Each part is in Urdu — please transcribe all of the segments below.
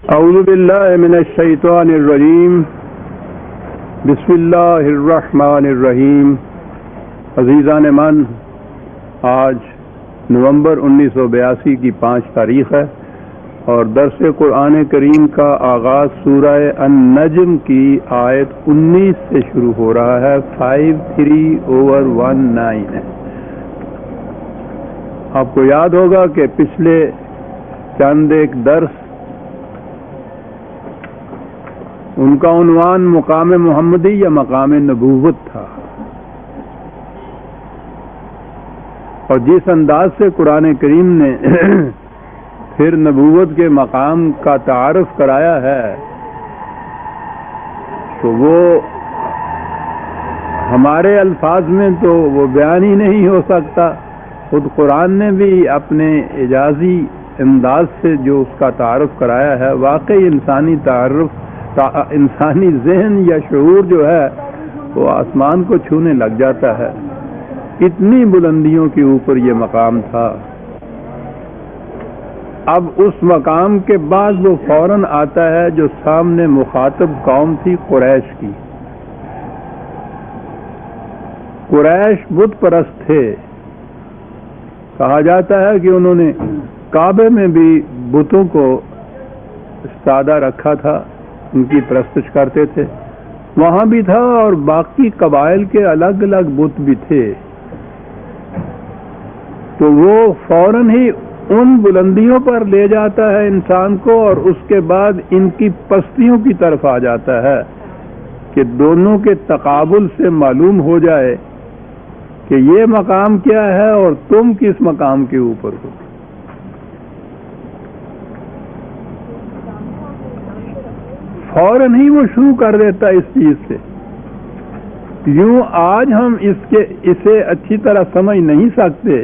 اعوذ باللہ من الشیطان الرجیم بسم اللہ الرحمن الرحیم. عزیزان من، آج نومبر 1982 کی 5 تاریخ ہے اور درس قرآن کریم کا آغاز سورہ النجم کی آیت 19 سے شروع ہو رہا ہے. 53/19 ہے. آپ کو یاد ہوگا کہ پچھلے چند ایک درس ان کا عنوان مقام محمدی یا مقام نبوت تھا، اور جس انداز سے قرآن کریم نے پھر نبوت کے مقام کا تعارف کرایا ہے تو وہ ہمارے الفاظ میں تو وہ بیان ہی نہیں ہو سکتا. خود قرآن نے بھی اپنے اعجازی انداز سے جو اس کا تعارف کرایا ہے، واقعی انسانی ذہن یا شعور جو ہے وہ آسمان کو چھونے لگ جاتا ہے. اتنی بلندیوں کے اوپر یہ مقام تھا. اب اس مقام کے بعد وہ فوراً آتا ہے جو سامنے مخاطب قوم تھی قریش کی. قریش بت پرست تھے. کہا جاتا ہے کہ انہوں نے کعبے میں بھی بتوں کو سادہ رکھا تھا، ان کی پرستش کرتے تھے. وہاں بھی تھا اور باقی قبائل کے الگ الگ بت بھی تھے. تو وہ فوراً ہی ان بلندیوں پر لے جاتا ہے انسان کو، اور اس کے بعد ان کی پستیوں کی طرف آ جاتا ہے کہ دونوں کے تقابل سے معلوم ہو جائے کہ یہ مقام کیا ہے اور تم کس مقام کے اوپر ہو. فوراً ہی وہ شروع کر دیتا اس چیز سے. یوں آج ہم اسے اچھی طرح سمجھ نہیں سکتے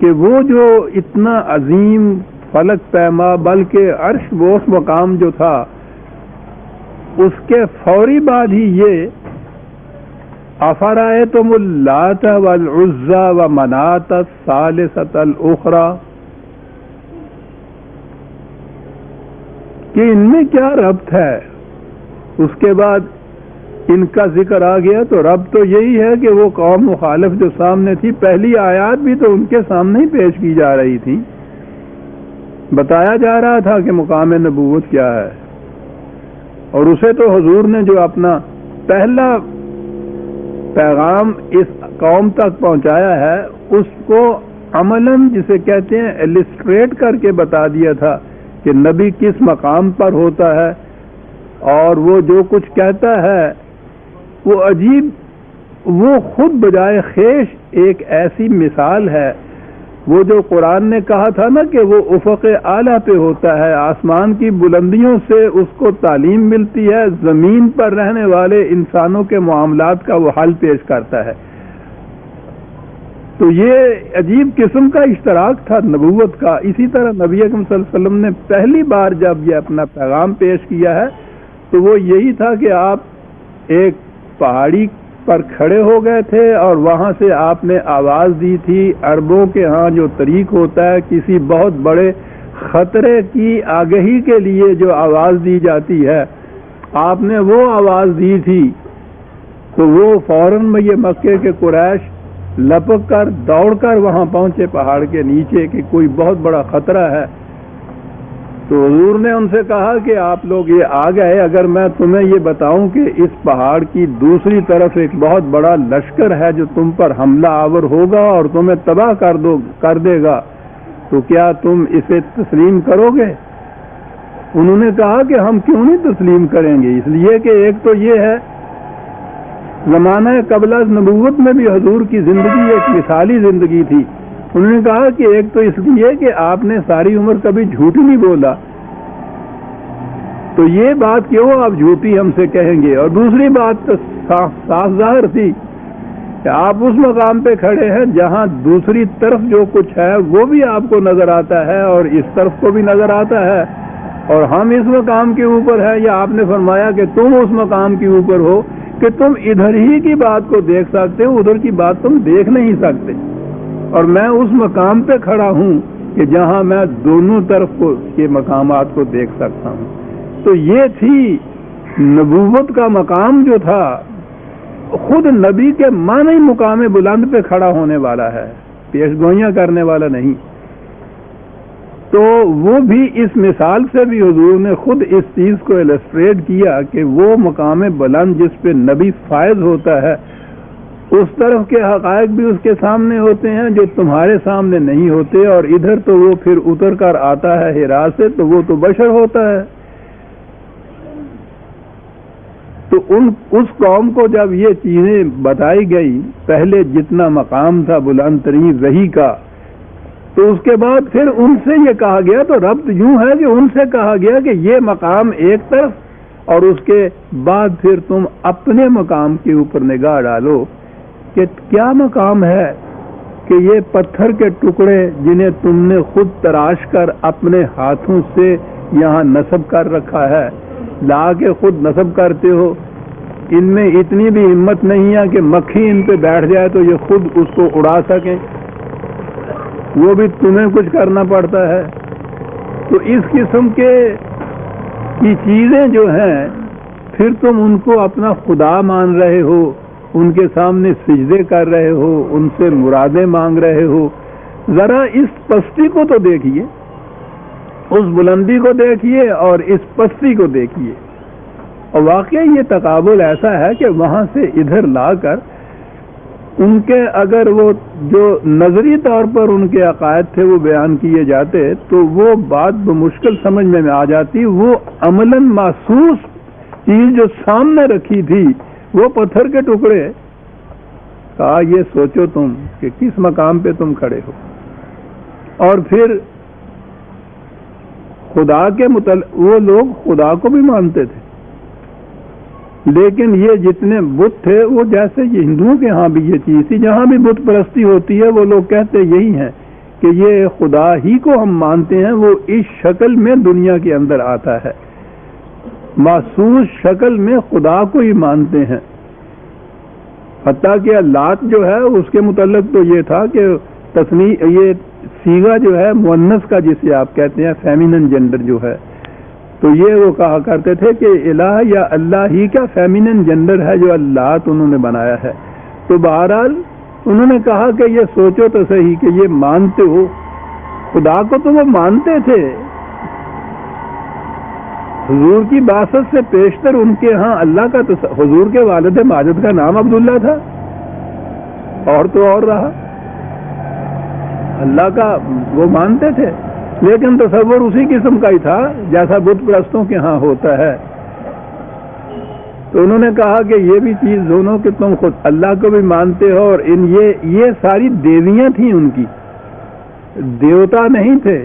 کہ وہ جو اتنا عظیم فلک پیما بلکہ عرش بوس مقام جو تھا، اس کے فوری بعد ہی یہ افرأیتم اللات والعزی ومناۃ الثالثۃ الاخری، کہ ان میں کیا ربط ہے. اس کے بعد ان کا ذکر آ گیا تو ربط تو یہی ہے کہ وہ قوم مخالف جو سامنے تھی، پہلی آیات بھی تو ان کے سامنے ہی پیش کی جا رہی تھی. بتایا جا رہا تھا کہ مقام نبوت کیا ہے، اور اسے تو حضور نے جو اپنا پہلا پیغام اس قوم تک پہنچایا ہے، اس کو عملاً جسے کہتے ہیں ایلسٹریٹ کر کے بتا دیا تھا کہ نبی کس مقام پر ہوتا ہے، اور وہ جو کچھ کہتا ہے وہ عجیب، وہ خود بجائے خیش ایک ایسی مثال ہے. وہ جو قرآن نے کہا تھا نا کہ وہ افق اعلیٰ پہ ہوتا ہے، آسمان کی بلندیوں سے اس کو تعلیم ملتی ہے، زمین پر رہنے والے انسانوں کے معاملات کا وہ حل پیش کرتا ہے. تو یہ عجیب قسم کا اشتراک تھا نبوت کا. اسی طرح نبی اکرم صلی اللہ علیہ وسلم نے پہلی بار جب یہ اپنا پیغام پیش کیا ہے تو وہ یہی تھا کہ آپ ایک پہاڑی پر کھڑے ہو گئے تھے اور وہاں سے آپ نے آواز دی تھی. عربوں کے ہاں جو طریق ہوتا ہے کسی بہت بڑے خطرے کی آگہی کے لیے جو آواز دی جاتی ہے، آپ نے وہ آواز دی تھی. تو وہ فوراً میں یہ مکے کے قریش لپک کر دوڑ کر وہاں پہنچے پہاڑ کے نیچے کہ کوئی بہت بڑا خطرہ ہے. تو حضور نے ان سے کہا کہ آپ لوگ یہ آ گئے، اگر میں تمہیں یہ بتاؤں کہ اس پہاڑ کی دوسری طرف ایک بہت بڑا لشکر ہے جو تم پر حملہ آور ہوگا اور تمہیں تباہ کر دے گا، تو کیا تم اسے تسلیم کرو گے؟ انہوں نے کہا کہ ہم کیوں نہیں تسلیم کریں گے، اس لیے کہ ایک تو یہ ہے زمانہ قبل از نبوت میں بھی حضور کی زندگی ایک مثالی زندگی تھی. انہوں نے کہا کہ ایک تو اس لیے کہ آپ نے ساری عمر کبھی جھوٹ نہیں بولا، تو یہ بات کیوں آپ جھوٹی ہم سے کہیں گے. اور دوسری بات تو صاف ظاہر تھی کہ آپ اس مقام پہ کھڑے ہیں جہاں دوسری طرف جو کچھ ہے وہ بھی آپ کو نظر آتا ہے اور اس طرف کو بھی نظر آتا ہے، اور ہم اس مقام کے اوپر ہیں. یا آپ نے فرمایا کہ تم اس مقام کے اوپر ہو کہ تم ادھر ہی کی بات کو دیکھ سکتے ہو، ادھر کی بات تم دیکھ نہیں سکتے، اور میں اس مقام پہ کھڑا ہوں کہ جہاں میں دونوں طرف کے مقامات کو دیکھ سکتا ہوں. تو یہ تھی نبوت کا مقام جو تھا. خود نبی کے معنی مقام بلند پہ کھڑا ہونے والا ہے، پیش گوئیاں کرنے والا نہیں. تو وہ بھی اس مثال سے بھی حضور نے خود اس چیز کو السٹریٹ کیا کہ وہ مقام بلند جس پہ نبی فائز ہوتا ہے، اس طرف کے حقائق بھی اس کے سامنے ہوتے ہیں جو تمہارے سامنے نہیں ہوتے. اور ادھر تو وہ پھر اتر کر آتا ہے ہرا سے، تو وہ تو بشر ہوتا ہے. تو اس قوم کو جب یہ چیزیں بتائی گئی، پہلے جتنا مقام تھا بلند ترین وحی کا، تو اس کے بعد پھر ان سے یہ کہا گیا، تو ربط یوں ہے کہ ان سے کہا گیا کہ یہ مقام ایک طرف، اور اس کے بعد پھر تم اپنے مقام کے اوپر نگاہ ڈالو کہ کیا مقام ہے کہ یہ پتھر کے ٹکڑے جنہیں تم نے خود تراش کر اپنے ہاتھوں سے یہاں نصب کر رکھا ہے، لا کے خود نصب کرتے ہو، ان میں اتنی بھی ہمت نہیں ہے کہ مکھی ان پہ بیٹھ جائے تو یہ خود اس کو اڑا سکیں، وہ بھی تمہیں کچھ کرنا پڑتا ہے. تو اس قسم کی چیزیں جو ہیں، پھر تم ان کو اپنا خدا مان رہے ہو، ان کے سامنے سجدے کر رہے ہو، ان سے مرادیں مانگ رہے ہو. ذرا اس پستی کو تو دیکھیے، اس بلندی کو دیکھیے اور اس پستی کو دیکھیے. اور واقعی یہ تقابل ایسا ہے کہ وہاں سے ادھر لا کر ان کے اگر وہ جو نظری طور پر ان کے عقائد تھے وہ بیان کیے جاتے تو وہ بات بمشکل سمجھ میں آ جاتی. وہ عملاً محسوس چیز جو سامنے رکھی تھی وہ پتھر کے ٹکڑے. کہا یہ سوچو تم کہ کس مقام پہ تم کھڑے ہو. اور پھر خدا کے وہ لوگ خدا کو بھی مانتے تھے، لیکن یہ جتنے بت تھے وہ جیسے یہ ہندوؤں کے ہاں بھی یہ چیز تھی، جہاں بھی بت پرستی ہوتی ہے وہ لوگ کہتے یہی ہیں کہ یہ خدا ہی کو ہم مانتے ہیں، وہ اس شکل میں دنیا کے اندر آتا ہے، محسوس شکل میں خدا کو ہی مانتے ہیں. حتیٰ کہ لات جو ہے اس کے متعلق تو یہ تھا کہ یہ سیغہ جو ہے مؤنث کا جسے آپ کہتے ہیں فیمینن جینڈر جو ہے، تو یہ وہ کہا کرتے تھے کہ الہ یا اللہ ہی کا فیمینن جینڈر ہے جو اللہ انہوں نے بنایا ہے. تو بہرحال انہوں نے کہا کہ یہ سوچو تو صحیح کہ یہ مانتے ہو خدا کو، تو وہ مانتے تھے. حضور کی بعثت سے پیشتر ان کے ہاں اللہ کا حضور کے والد ماجد کا نام عبداللہ تھا، اور تو اور رہا اللہ کا وہ مانتے تھے، لیکن تصور اسی قسم کا ہی تھا جیسا بت پرستوں کے ہاں ہوتا ہے. تو انہوں نے کہا کہ یہ بھی چیز دونوں کہ تم خود اللہ کو بھی مانتے ہو، اور یہ ساری دیویاں تھیں، ان کی دیوتا نہیں تھے،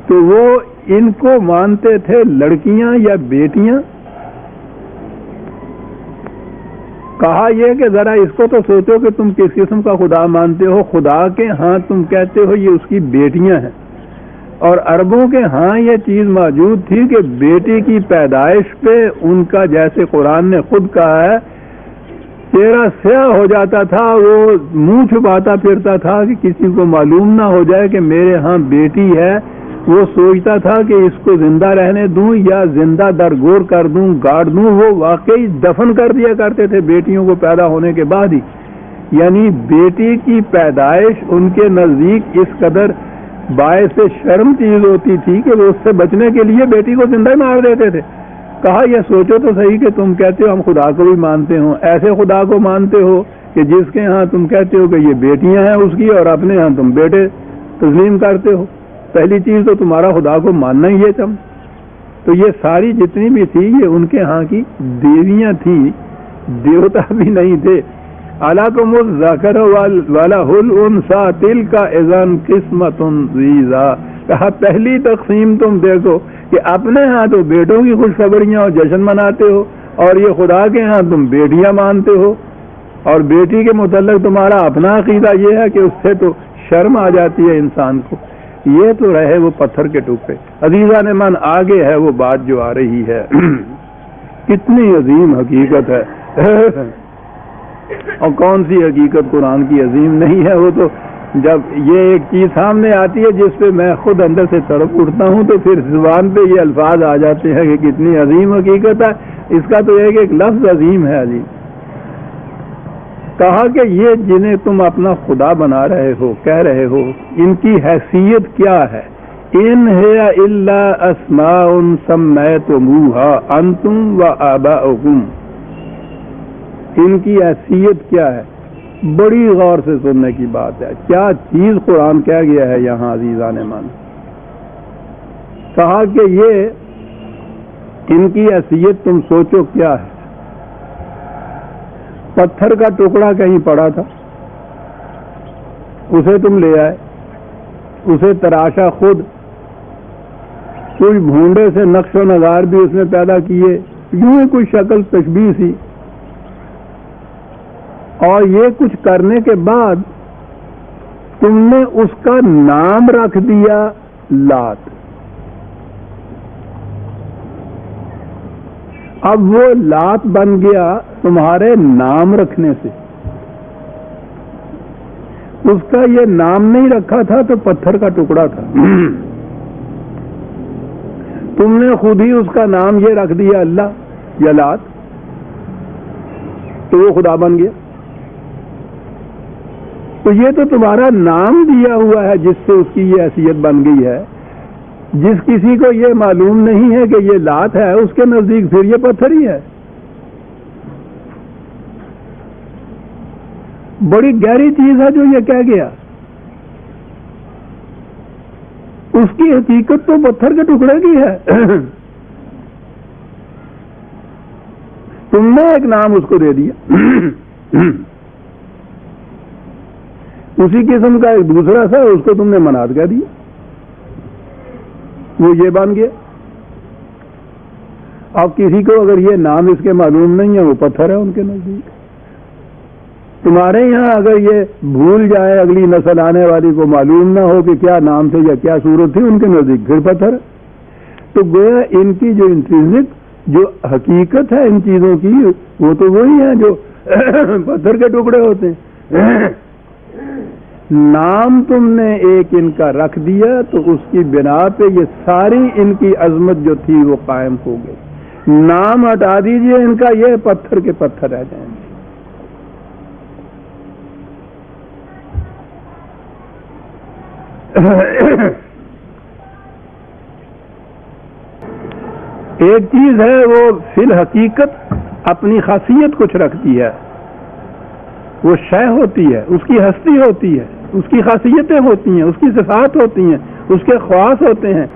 تو وہ ان کو مانتے تھے لڑکیاں یا بیٹیاں. کہا یہ کہ ذرا اس کو تو سوچو کہ تم کس قسم کا خدا مانتے ہو. خدا کے ہاں تم کہتے ہو یہ اس کی بیٹیاں ہیں، اور عربوں کے ہاں یہ چیز موجود تھی کہ بیٹی کی پیدائش پہ ان کا جیسے قرآن نے خود کہا ہے چہرہ سیاہ ہو جاتا تھا، وہ منہ چھپاتا پھرتا تھا کہ کسی کو معلوم نہ ہو جائے کہ میرے ہاں بیٹی ہے. وہ سوچتا تھا کہ اس کو زندہ رہنے دوں یا زندہ درگور کر دوں، گاڑ دوں. وہ واقعی دفن کر دیا کرتے تھے بیٹیوں کو پیدا ہونے کے بعد ہی. یعنی بیٹی کی پیدائش ان کے نزدیک اس قدر باعث شرم چیز ہوتی تھی کہ وہ اس سے بچنے کے لیے بیٹی کو زندہ مار دیتے تھے. کہا یہ سوچو تو صحیح کہ تم کہتے ہو ہم خدا کو بھی مانتے ہو، ایسے خدا کو مانتے ہو کہ جس کے ہاں تم کہتے ہو کہ یہ بیٹیاں ہیں اس کی، اور اپنے ہاں تم بیٹے تسلیم کرتے ہو. پہلی چیز تو تمہارا خدا کو ماننا ہی ہے چم. تو یہ ساری جتنی بھی تھی یہ ان کے ہاں کی دیویاں تھیں، دیوتا بھی نہیں تھے. علاکم الذکر وَلَهُ الْأُنثىٰ تِلْكَ إِذًا قِسْمَةٌ ضِیزَىٰ. کہا پہلی تقسیم تم دیکھو کہ اپنے ہاں تو بیٹوں کی خوشخبریاں اور جشن مناتے ہو، اور یہ خدا کے ہاں تم بیٹیاں مانتے ہو، اور بیٹی کے متعلق تمہارا اپنا عقیدہ یہ ہے کہ اس سے تو شرم آ جاتی ہے انسان کو. یہ تو رہے وہ پتھر کے ٹکڑے. عزیزان من آگے ہے وہ بات جو آ رہی ہے. کتنی عظیم حقیقت ہے. اور کون سی حقیقت قرآن کی عظیم نہیں ہے. وہ تو جب یہ ایک چیز سامنے آتی ہے جس پہ میں خود اندر سے تڑپ اٹھتا ہوں تو پھر زبان پہ یہ الفاظ آ جاتے ہیں کہ کتنی عظیم حقیقت ہے. اس کا تو ایک لفظ عظیم ہے عظیم. کہا کہ یہ جنہیں تم اپنا خدا بنا رہے ہو، کہہ رہے ہو، ان کی حیثیت کیا ہے؟ ان ہے الا اسماء سمیتموها انتم وآباؤکم. ان کی حیثیت کیا ہے؟ بڑی غور سے سننے کی بات ہے. کیا چیز قرآن کہہ گیا ہے یہاں عزیزان من. کہا کہ یہ ان کی حیثیت تم سوچو کیا ہے. پتھر کا ٹکڑا کہیں پڑا تھا، اسے تم لے آئے، اسے تراشا خود، کوئی بھونڈے سے نقش و نگار بھی اس میں پیدا کیے، یوں ہی کوئی شکل تشبیہ سی، اور یہ کچھ کرنے کے بعد تم نے اس کا نام رکھ دیا لات. اب وہ لات بن گیا تمہارے نام رکھنے سے. اس کا یہ نام نہیں رکھا تھا تو پتھر کا ٹکڑا تھا. تم نے خود ہی اس کا نام یہ رکھ دیا اللہ یا لات، تو وہ خدا بن گیا. تو یہ تو تمہارا نام دیا ہوا ہے جس سے اس کی یہ حیثیت بن گئی ہے. جس کسی کو یہ معلوم نہیں ہے کہ یہ لات ہے، اس کے نزدیک پھر یہ پتھر ہی ہے. بڑی گہری چیز ہے جو یہ کہہ گیا. اس کی حقیقت تو پتھر کے ٹکڑے کی ہے. تم نے ایک نام اس کو دے دیا. اسی قسم کا ایک دوسرا تھا، اس کو تم نے مناد کہہ دیا، وہ یہ بن گیا. اب کسی کو اگر یہ نام اس کے معلوم نہیں ہے، وہ پتھر ہے ان کے نزدیک. تمہارے یہاں اگر یہ بھول جائے، اگلی نسل آنے والی کو معلوم نہ ہو کہ کیا نام تھے یا کیا صورت تھی، ان کے نزدیک پھر پتھر ہے. تو گویا ان کی جو انٹرنسک جو حقیقت ہے ان چیزوں کی، وہ تو وہی ہے جو پتھر کے ٹکڑے ہوتے ہیں. نام تم نے ایک ان کا رکھ دیا تو اس کی بنا پہ یہ ساری ان کی عظمت جو تھی وہ قائم ہو گئی. نام ہٹا دیجئے ان کا، یہ پتھر کے پتھر رہ جائیں گے. ایک چیز ہے وہ فی الحقیقت اپنی خاصیت کچھ رکھتی ہے، وہ شے ہوتی ہے، اس کی ہستی ہوتی ہے، اس کی خاصیتیں ہوتی ہیں، اس کی صفات ہوتی ہیں، اس کے خواص ہوتے ہیں.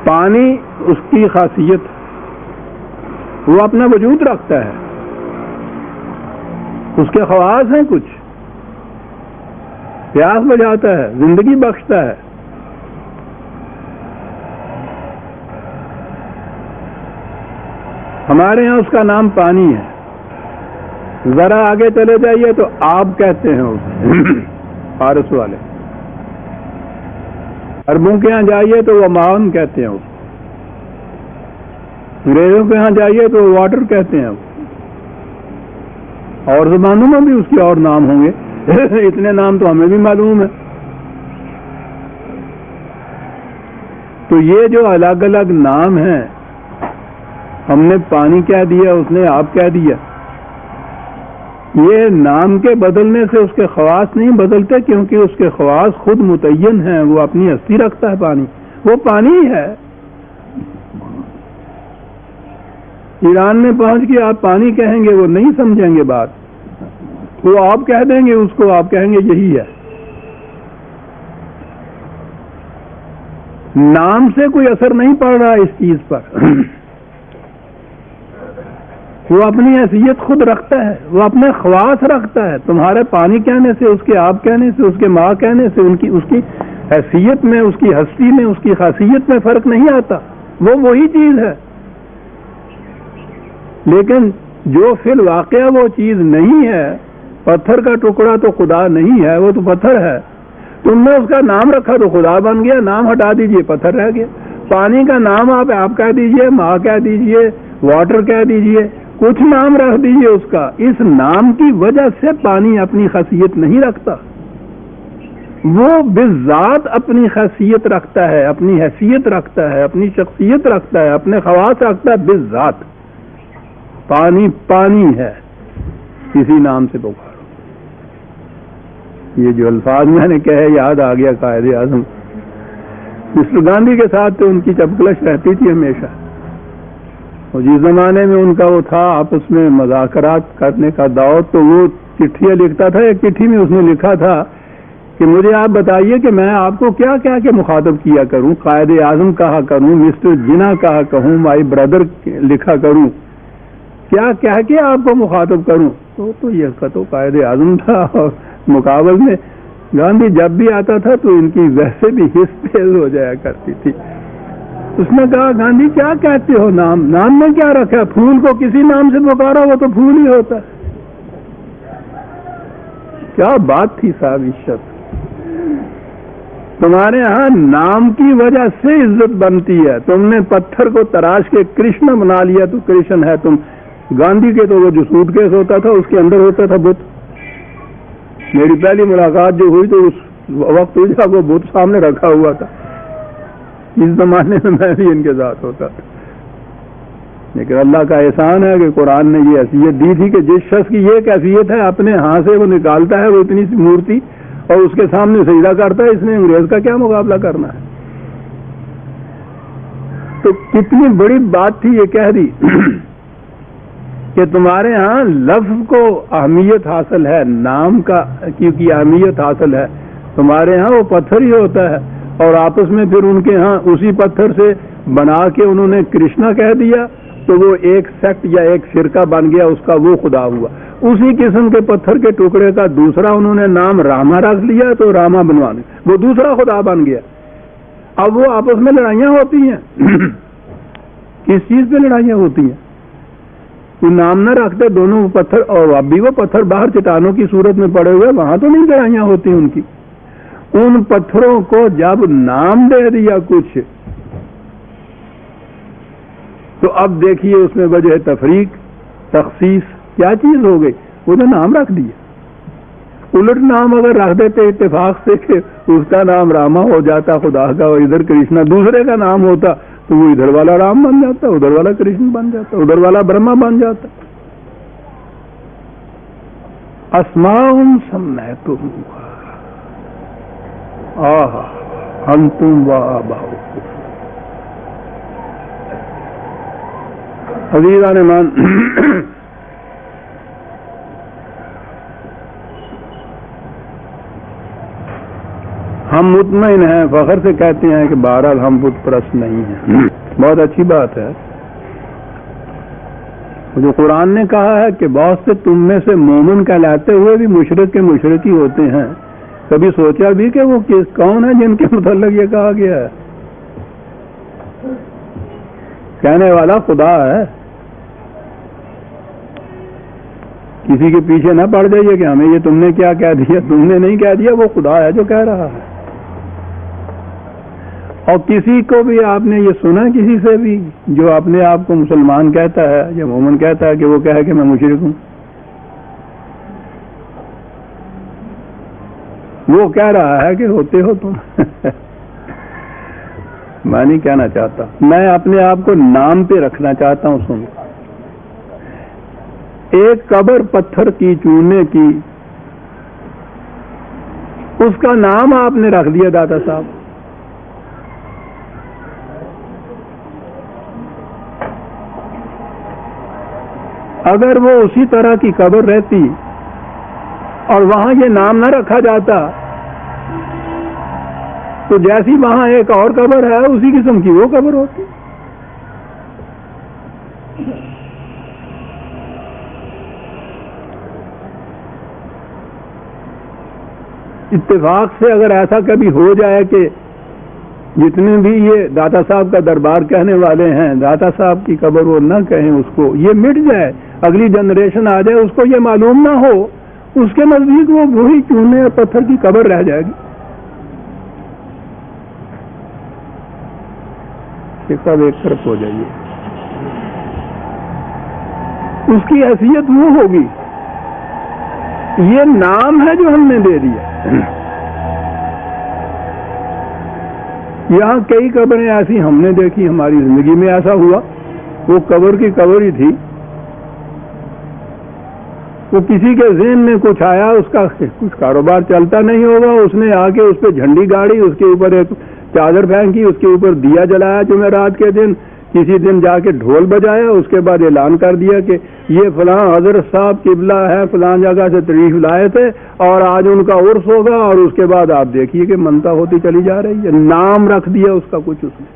پانی اس کی خاصیت، وہ اپنا وجود رکھتا ہے، اس کے خواص ہیں، کچھ پیاس بجھاتا ہے، زندگی بخشتا ہے. ہمارے ہاں اس کا نام پانی ہے. ذرا آگے چلے جائیے تو آب کہتے ہیں اسے فارس والے. عربوں کے ہاں جائیے تو وہ مان کہتے ہیں اسے. انگریزوں کے ہاں جائیے تو واٹر کہتے ہیں. اور زبانوں میں بھی اس کے اور نام ہوں گے. اتنے نام تو ہمیں بھی معلوم ہے. تو یہ جو الگ الگ نام ہیں، ہم نے پانی کہہ دیا، اس نے آب کہہ دیا. یہ نام کے بدلنے سے اس کے خواص نہیں بدلتے، کیونکہ اس کے خواص خود متعین ہیں، وہ اپنی ہستی رکھتا ہے. پانی وہ پانی ہے. ایران میں پہنچ کے آپ پانی کہیں گے وہ نہیں سمجھیں گے بات، وہ آپ کہہ دیں گے اس کو، آپ کہیں گے یہی ہے. نام سے کوئی اثر نہیں پڑ رہا اس چیز پر. وہ اپنی حیثیت خود رکھتا ہے، وہ اپنے خواص رکھتا ہے. تمہارے پانی کہنے سے، اس کے آب کہنے سے، اس کے ماں کہنے سے اس کی حیثیت میں، اس کی ہستی میں، اس کی خاصیت میں فرق نہیں آتا. وہ وہی چیز ہے. لیکن جو فی الواقع وہ چیز نہیں ہے، پتھر کا ٹکڑا تو خدا نہیں ہے، وہ تو پتھر ہے. تم نے اس کا نام رکھا تو خدا بن گیا. نام ہٹا دیجئے پتھر رہ گیا. پانی کا نام آپ کہہ دیجئے، ماں کہہ دیجئے، واٹر کہہ دیجئے، کچھ نام رکھ دیجئے اس کا، اس نام کی وجہ سے پانی اپنی خاصیت نہیں رکھتا، وہ بالذات اپنی خاصیت رکھتا ہے، اپنی حیثیت رکھتا ہے، اپنی شخصیت رکھتا ہے، اپنے خواص رکھتا ہے بالذات۔ پانی پانی ہے، کسی نام سے پکارو۔ یہ جو الفاظ میں نے کہے یاد آ گیا قائد اعظم مسٹر گاندھی کے ساتھ تو ان کی چپکلش رہتی تھی ہمیشہ، اور جس زمانے میں ان کا وہ تھا آپس میں مذاکرات کرنے کا دور، تو وہ چٹھیاں لکھتا تھا۔ ایک چٹھی میں اس نے لکھا تھا کہ مجھے آپ بتائیے کہ میں آپ کو کیا کیا کہ مخاطب کیا کروں، قائد اعظم کہا کروں، مسٹر جناح کہا کہوں، مائی بردر لکھا کروں، کیا کہہ کے آپ کو مخاطب کروں؟ تو یہ تو قائد اعظم تھا، اور مقابل میں گاندھی جب بھی آتا تھا تو ان کی ویسے بھی حس تیز ہو جایا کرتی تھی۔ اس نے کہا گاندھی کیا کہتے ہو، نام میں کیا رکھا ہے؟ پھول کو کسی نام سے پکارا وہ تو پھول ہی ہوتا ہے۔ کیا بات تھی صاحب عزت، تمہارے ہاں نام کی وجہ سے عزت بنتی ہے۔ تم نے پتھر کو تراش کے کرشن بنا لیا تو کرشن ہے تم۔ گاندھی کے تو وہ جو سوٹ کیس ہوتا تھا اس کے اندر ہوتا تھا بت۔ میری پہلی ملاقات جو ہوئی تو اس وقت جب وہ بت سامنے رکھا ہوا تھا، اس زمانے میں میں بھی ان کے ساتھ ہوتا تھا۔ لیکن اللہ کا احسان ہے کہ قرآن نے یہ حیثیت دی تھی کہ جس شخص کی یہ کیفیت ہے اپنے ہاں سے وہ نکالتا ہے وہ اتنی سی مورتی اور اس کے سامنے سجدہ کرتا ہے، اس نے انگریز کا کیا مقابلہ کرنا ہے؟ تو کتنی بڑی بات تھی یہ کہہ دی کہ تمہارے ہاں لفظ کو اہمیت حاصل ہے، نام کا کیونکہ اہمیت حاصل ہے، تمہارے ہاں وہ پتھر ہی ہوتا ہے، اور آپس میں پھر ان کے ہاں اسی پتھر سے بنا کے انہوں نے کرشنا کہہ دیا تو وہ ایک سیکٹ یا ایک فرقہ بن گیا، اس کا وہ خدا ہوا۔ اسی قسم کے پتھر کے ٹکڑے کا دوسرا انہوں نے نام راما رکھ لیا تو راما بنوانے وہ دوسرا خدا بن گیا۔ اب وہ آپس میں لڑائیاں ہوتی ہیں کس چیز پہ لڑائیاں ہوتی ہیں؟ کوئی نام نہ رکھتے دونوں پتھر، اور اب بھی وہ پتھر باہر چٹانوں کی صورت میں پڑے ہوئے، وہاں تو نہیں لڑائیاں ہوتی ان کی۔ ان پتھروں کو جب نام دے دیا کچھ تو اب دیکھیے اس میں وجہ تفریق تخصیص کیا چیز ہو گئی، وہ جو نام رکھ دیا۔ الٹ نام اگر رکھ دیتے اتفاق سے کہ اس کا نام راما ہو جاتا خدا کا اور ادھر کرشنا دوسرے کا نام ہوتا تو وہ ادھر والا رام بن جاتا، ادھر والا کرشن بن جاتا، ادھر والا برہما بن جاتا۔ اسماء سمیتموها انتم وآباؤکم۔ عزیزان ایمان، ہم مطمئن ہیں، فخر سے کہتے ہیں کہ بہرحال ہم بت پرست نہیں ہیں۔ بہت اچھی بات ہے۔ جو قرآن نے کہا ہے کہ بہت سے تم میں سے مومن کہلاتے ہوئے بھی مشرک کے مشرکی ہوتے ہیں، کبھی سوچا بھی کہ وہ کون ہے جن کے متعلق یہ کہا گیا ہے؟ کہنے والا خدا ہے۔ کسی کے پیچھے نہ پڑ جائیے کہ ہمیں یہ تم نے کیا کہہ دیا، تم نے نہیں کہہ دیا، وہ خدا ہے جو کہہ رہا ہے۔ اور کسی کو بھی آپ نے یہ سنا کسی سے بھی جو اپنے آپ کو مسلمان کہتا ہے یا مومن کہتا ہے کہ وہ کہے کہ میں مشرک ہوں؟ وہ کہہ رہا ہے کہ ہوتے ہو تم۔ میں نہیں کہنا چاہتا، میں اپنے آپ کو نام پہ رکھنا چاہتا ہوں۔ سن، ایک قبر پتھر کی چونے کی، اس کا نام آپ نے رکھ دیا داتا صاحب۔ اگر وہ اسی طرح کی قبر رہتی اور وہاں یہ نام نہ رکھا جاتا تو جیسی وہاں ایک اور قبر ہے اسی قسم کی وہ قبر ہوتی۔ اتفاق سے اگر ایسا کبھی ہو جائے کہ جتنے بھی یہ داتا صاحب کا دربار کہنے والے ہیں داتا صاحب کی قبر وہ نہ کہیں، اس کو یہ مٹ جائے، اگلی جنریشن آ جائے، اس کو یہ معلوم نہ ہو، اس کے نزدیک وہ وہی چونے اور پتھر کی قبر رہ جائے گی۔ سب ایک طرف ہو جائیے۔ اس کی حیثیت وہ ہوگی. یہ نام ہے جو ہم نے دے دیا. یہاں کئی قبریں ایسی ہم نے دیکھی، ہماری زندگی میں ایسا ہوا، وہ قبر کی قبر ہی تھی، وہ کسی کے ذہن میں کچھ آیا، اس کا کچھ کاروبار چلتا نہیں ہوگا، اس نے آ کے اس پہ جھنڈی گاڑی، اس کے اوپر ایک چادر پھینکی، اس کے اوپر دیا جلایا جمعرات کے دن، کسی دن جا کے ڈھول بجایا، اس کے بعد اعلان کر دیا کہ یہ فلاں حضرت صاحب قبلہ ہے، فلاں جگہ سے تشریف لائے تھے اور آج ان کا عرس ہوگا، اور اس کے بعد آپ دیکھیے کہ منتا ہوتی چلی جا رہی ہے. نام رکھ دیا اس کا کچھ، اس نے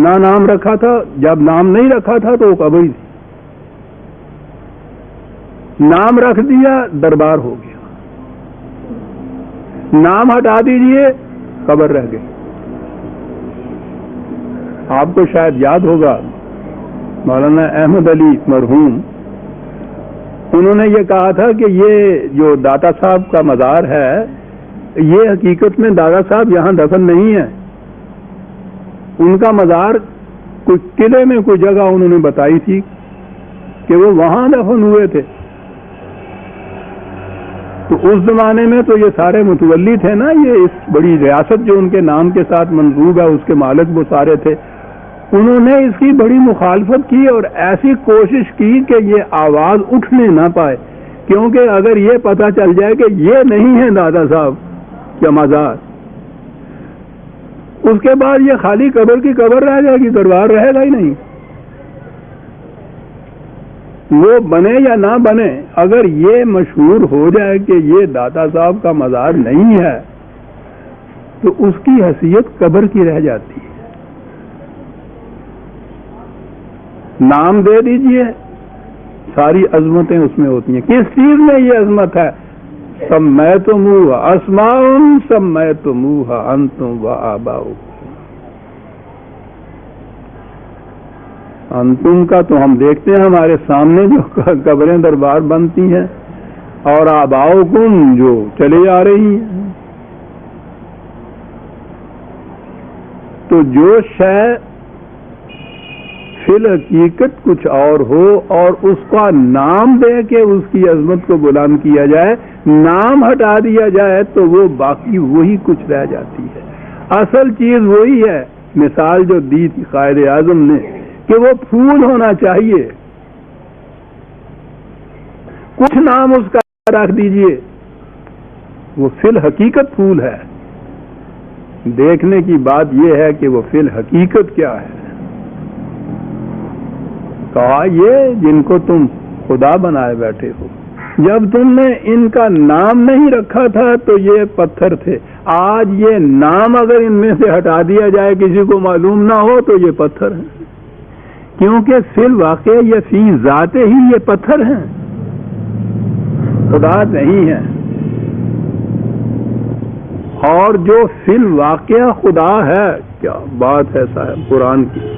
نہ نام رکھا تھا. جب نام نہیں رکھا تھا تو وہ قبر تھی، نام رکھ دیا دربار ہو گیا، نام ہٹا دیجئے قبر رہ گئی. آپ کو شاید یاد ہوگا مولانا احمد علی مرحوم، انہوں نے یہ کہا تھا کہ یہ جو داتا صاحب کا مزار ہے، یہ حقیقت میں دادا صاحب یہاں دفن نہیں ہے. ان کا مزار کچھ قلعے میں کوئی جگہ انہوں نے بتائی تھی کہ وہ وہاں دفن ہوئے تھے. تو اس زمانے میں تو یہ سارے متولی تھے نا، یہ اس بڑی ریاست جو ان کے نام کے ساتھ منسوب ہے، اس کے مالک وہ سارے تھے. انہوں نے اس کی بڑی مخالفت کی اور ایسی کوشش کی کہ یہ آواز اٹھنے نہ پائے، کیونکہ اگر یہ پتہ چل جائے کہ یہ نہیں ہے دادا صاحب کا مزار، اس کے بعد یہ خالی قبر کی قبر رہ جائے گی، دربار رہے گا ہی نہیں. وہ بنے یا نہ بنے، اگر یہ مشہور ہو جائے کہ یہ داتا صاحب کا مزار نہیں ہے تو اس کی حیثیت قبر کی رہ جاتی ہے. نام دے دیجئے، ساری عظمتیں اس میں ہوتی ہیں. کس چیز میں یہ عظمت ہے؟ سمیتموها اسماء سمیتموها انتم وآباؤکم. انتم کا تو ہم دیکھتے ہیں ہمارے سامنے جو قبریں دربار بنتی ہیں، اور آباؤکم جو چلے آ رہی ہیں. تو جو شے فی الحقیقت کچھ اور ہو اور اس کا نام دے کے اس کی عظمت کو بلند کیا جائے، نام ہٹا دیا جائے تو وہ باقی وہی کچھ رہ جاتی ہے. اصل چیز وہی ہے. مثال جو دی تھی قائد اعظم نے کہ وہ پھول ہونا چاہیے، کچھ نام اس کا رکھ دیجئے، وہ فی الحقیقت پھول ہے. دیکھنے کی بات یہ ہے کہ وہ فی الحقیقت کیا ہے. کہا یہ جن کو تم خدا بنائے بیٹھے ہو، جب تم نے ان کا نام نہیں رکھا تھا تو یہ پتھر تھے. آج یہ نام اگر ان میں سے ہٹا دیا جائے، کسی کو معلوم نہ ہو، تو یہ پتھر ہیں. کیونکہ فی الواقع یہ فی ذات ہی یہ پتھر ہیں، خدا نہیں ہے. اور جو فی الواقع خدا ہے، کیا بات ہے صاحب قرآن کی.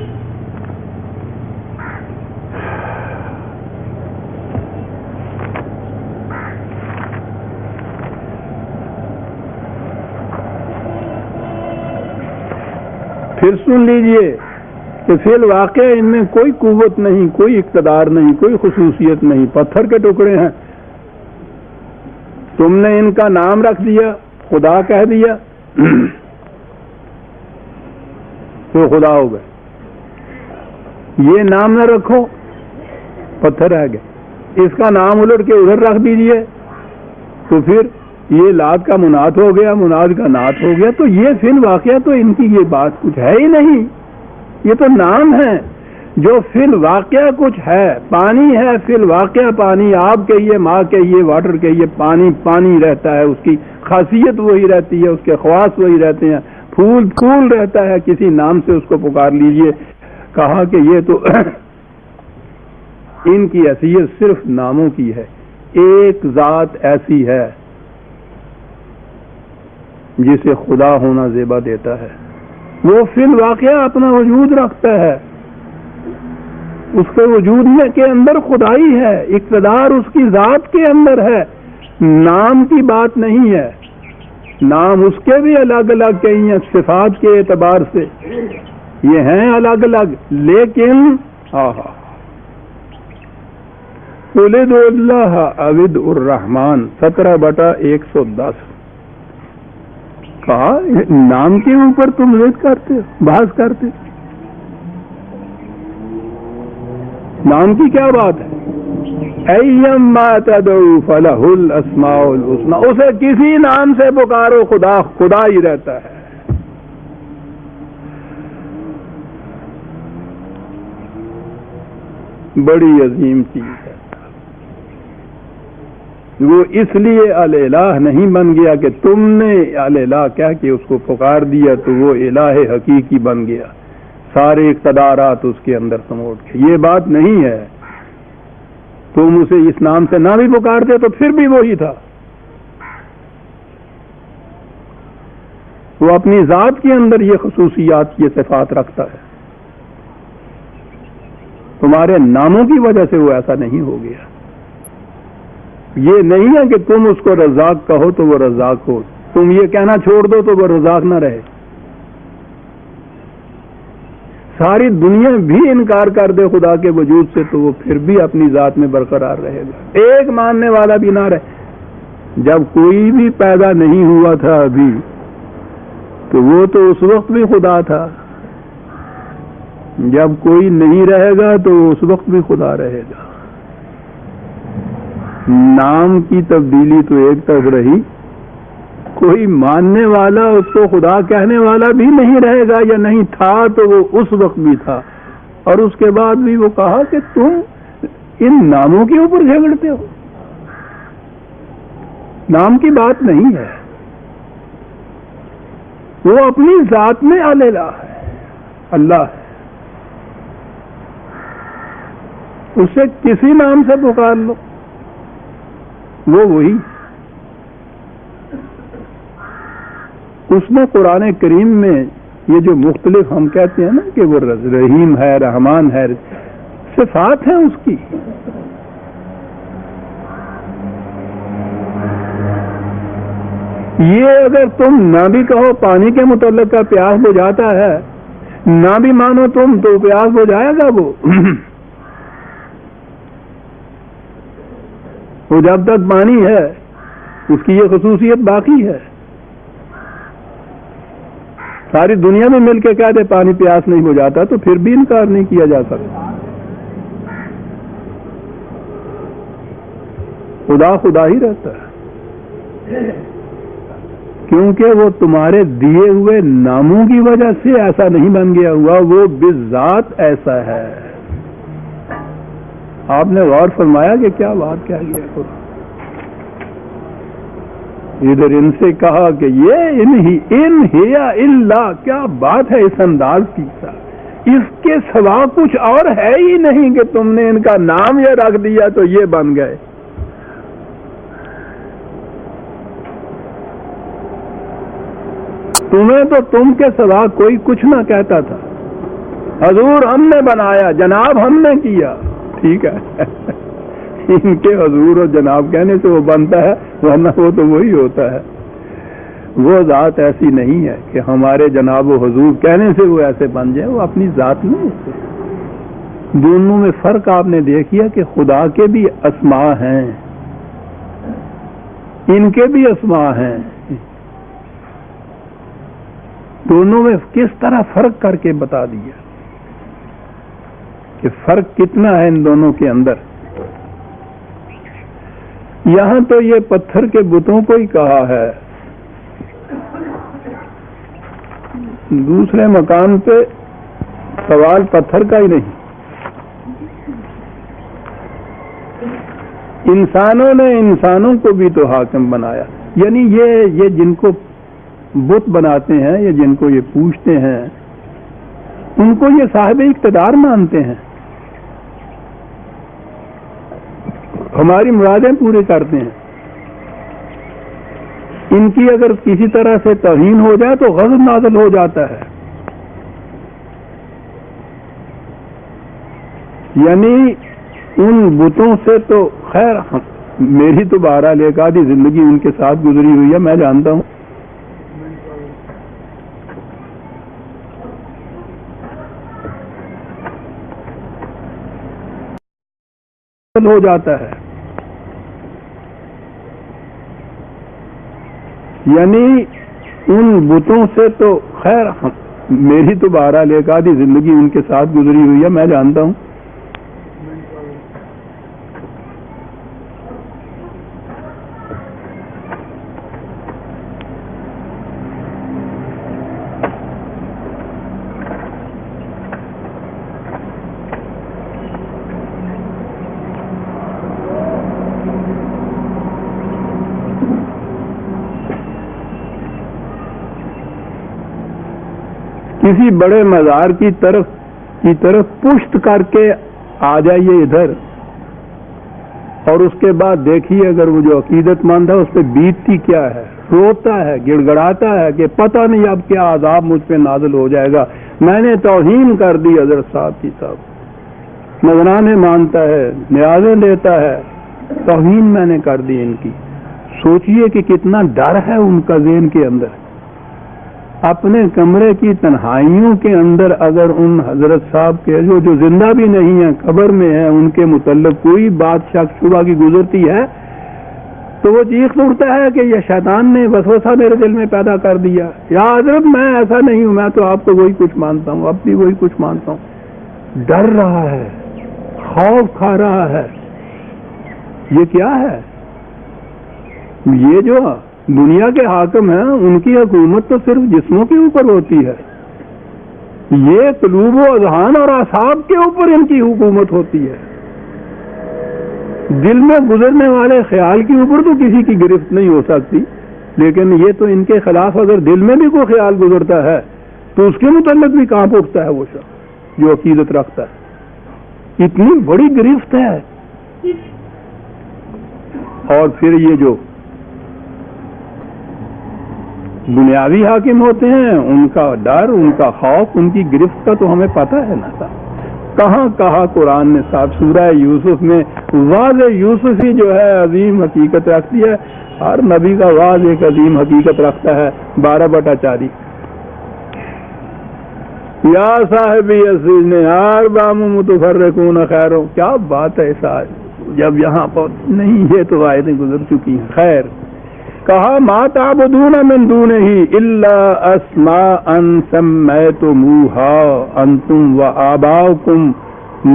پھر سن لیجئے کہ فی الواقع ان میں کوئی قوت نہیں، کوئی اقتدار نہیں، کوئی خصوصیت نہیں، پتھر کے ٹکڑے ہیں. تم نے ان کا نام رکھ دیا، خدا کہہ دیا تو خدا ہو گئے. یہ نام نہ رکھو، پتھر رہ گئے. اس کا نام الٹ کے ادھر رکھ دیجئے تو پھر یہ لات کا منات ہو گیا، مناد کا نات ہو گیا. تو یہ فی الواقع تو ان کی یہ بات کچھ ہے ہی نہیں، یہ تو نام ہے. جو فی الواقع کچھ ہے، پانی ہے فی الواقع، پانی آپ کہیے، ماں کہیے، واٹر کہیے، پانی پانی رہتا ہے، اس کی خاصیت وہی رہتی ہے، اس کے خواص وہی رہتے ہیں. پھول پھول رہتا ہے، کسی نام سے اس کو پکار لیجئے. کہا کہ یہ تو ان کی حیثیت صرف ناموں کی ہے. ایک ذات ایسی ہے جسے خدا ہونا زیبا دیتا ہے. وہ فی الواقع اپنا وجود رکھتا ہے، اس کے وجود میں کے اندر خدائی ہے، اقتدار اس کی ذات کے اندر ہے. نام کی بات نہیں ہے. نام اس کے بھی الگ الگ کئی ہیں صفات کے اعتبار سے، یہ ہیں الگ الگ، لیکن قل ادعوا اللہ او ادعوا الرحمن 17/110 کہا نام کے اوپر تم ضد کرتے بحث کرتے، نام کی کیا بات ہے؟ ایما تدعو فلہ الاسماء الحسنی، اسے کسی نام سے پکارو، خدا خدا ہی رہتا ہے۔ بڑی عظیم چیز ہے وہ، اس لیے الہ نہیں بن گیا کہ تم نے الہ کہہ کے اس کو پکار دیا تو وہ الہ حقیقی بن گیا، سارے اقتدارات اس کے اندر سموٹ کے، یہ بات نہیں ہے۔ تم اسے اس نام سے نہ بھی پکارتے تو پھر بھی وہی تھا، وہ اپنی ذات کے اندر یہ خصوصیات یہ صفات رکھتا ہے، تمہارے ناموں کی وجہ سے وہ ایسا نہیں ہو گیا۔ یہ نہیں ہے کہ تم اس کو رزاق کہو تو وہ رزاق ہو، تم یہ کہنا چھوڑ دو تو وہ رزاق نہ رہے، ساری دنیا بھی انکار کر دے خدا کے وجود سے تو وہ پھر بھی اپنی ذات میں برقرار رہے گا، ایک ماننے والا بھی نہ رہے۔ جب کوئی بھی پیدا نہیں ہوا تھا ابھی تو وہ تو اس وقت بھی خدا تھا، جب کوئی نہیں رہے گا تو اس وقت بھی خدا رہے گا۔ نام کی تبدیلی تو ایک طرف رہی، کوئی ماننے والا اس کو خدا کہنے والا بھی نہیں رہے گا، یا نہیں تھا تو وہ اس وقت بھی تھا، اور اس کے بعد بھی وہ کہا کہ تم ان ناموں کے اوپر جھگڑتے ہو، نام کی بات نہیں ہے، وہ اپنی ذات میں الہ ہے، اللہ ہے، اسے کسی نام سے پکار لو وہ وہی۔ اس نے قرآن کریم میں یہ جو مختلف ہم کہتے ہیں نا کہ وہ رحیم ہے، رحمان ہے، صفات ہیں اس کی، یہ اگر تم نہ بھی کہو پانی کے متعلق کا پیاس بجھاتا ہے، نہ بھی مانو تم تو پیاس بجھائے گا وہ جب تک پانی ہے اس کی یہ خصوصیت باقی ہے۔ ساری دنیا میں مل کے کہتے پانی پیاس نہیں بجھاتا تو پھر بھی انکار نہیں کیا جا سکتا، خدا خدا ہی رہتا ہے، کیونکہ وہ تمہارے دیے ہوئے ناموں کی وجہ سے ایسا نہیں بن گیا ہوا، وہ بذات ایسا ہے۔ آپ نے غور فرمایا کہ کیا بات کہہ گیا، ادھر ان سے کہا کہ یہ ان ہی الا، کیا بات ہے اس انداز کی، اس کے سوا کچھ اور ہے ہی نہیں کہ تم نے ان کا نام یہ رکھ دیا تو یہ بن گئے۔ تمہیں تو تم کے سوا کوئی کچھ نہ کہتا تھا، حضور ہم نے بنایا، جناب ہم نے کیا، ٹھیک ہے ان کے حضور اور جناب کہنے سے وہ بنتا ہے، ورنہ وہ تو وہی ہوتا ہے۔ وہ ذات ایسی نہیں ہے کہ ہمارے جناب و حضور کہنے سے وہ ایسے بن جائے، وہ اپنی ذات میں ایسے۔ دونوں میں فرق آپ نے دیکھیا کہ خدا کے بھی اسماء ہیں، ان کے بھی اسماء ہیں، دونوں میں کس طرح فرق کر کے بتا دیا کہ فرق کتنا ہے ان دونوں کے اندر۔ یہاں تو یہ پتھر کے بتوں کو ہی کہا ہے، دوسرے مقام پہ سوال پتھر کا ہی نہیں، انسانوں نے انسانوں کو بھی تو حاکم بنایا، یعنی یہ جن کو بت بناتے ہیں یا جن کو یہ پوچھتے ہیں ان کو یہ صاحب اقتدار مانتے ہیں، ہماری مرادیں پورے کرتے ہیں، ان کی اگر کسی طرح سے توہین ہو جائے تو غضب نازل ہو جاتا ہے، یعنی ان بتوں سے تو خیر میری تو بہرحال ایک آدھی زندگی ان کے ساتھ گزری ہوئی ہے، میں جانتا ہوں ہو جاتا ہے. یعنی ان بتوں سے تو خیر میری تو بہرحال ایک آدھی زندگی ان کے ساتھ گزری ہوئی ہے، میں جانتا ہوں. کسی بڑے مزار کی طرف پشت کر کے آ جائیے ادھر، اور اس کے بعد دیکھیے اگر وہ جو عقیدت مند ہے اس پہ بیتتی کیا ہے. روتا ہے، گڑ گڑاتا ہے کہ پتہ نہیں اب کیا عذاب مجھ پہ نازل ہو جائے گا. میں نے توہین کر دی حضرت صاحب کی. صاحب نذرانے مانتا ہے، نیازیں دیتا ہے، توہین میں نے کر دی ان کی. سوچئے کہ کتنا ڈر ہے ان کا ذہن کے اندر. اپنے کمرے کی تنہائیوں کے اندر اگر ان حضرت صاحب کے جو زندہ بھی نہیں ہیں، قبر میں ہیں، ان کے متعلق کوئی بات شک شبہ کی گزرتی ہے تو وہ چیخ اٹھتا ہے کہ یہ شیطان نے وسوسہ میرے دل میں پیدا کر دیا. یا حضرت میں ایسا نہیں ہوں، میں تو آپ کو وہی کچھ مانتا ہوں، اب بھی وہی کچھ مانتا ہوں. ڈر رہا ہے، خوف کھا رہا ہے. یہ کیا ہے؟ یہ جو دنیا کے حاکم ہیں ان کی حکومت تو صرف جسموں کے اوپر ہوتی ہے. یہ قلوب و اذہان اور اعصاب کے اوپر ان کی حکومت ہوتی ہے. دل میں گزرنے والے خیال کے اوپر تو کسی کی گرفت نہیں ہو سکتی، لیکن یہ تو ان کے خلاف اگر دل میں بھی کوئی خیال گزرتا ہے تو اس کے متعلق بھی کانپ اٹھتا ہے وہ شخص جو عقیدت رکھتا ہے. اتنی بڑی گرفت ہے. اور پھر یہ جو بنیادی حاکم ہوتے ہیں ان کا ڈر، ان کا خوف، ان کی گرفت کا تو ہمیں پتہ ہے نا. کہاں کہا قرآن نے صاحب سورہ یوسف میں واضح یوسف ہی جو ہے عظیم حقیقت رکھتی ہے. ہر نبی کا واضح ایک عظیم حقیقت رکھتا ہے. 12/4 یا صاحبی السجن ارباب متفرقون خیر. کیا بات ہے صاحب، جب یہاں پر نہیں یہ تو آیتیں گزر چکی ہیں. خیر کہا ما تعبدون من دونہ الا اسماء سمیتموها انتم وآباؤکم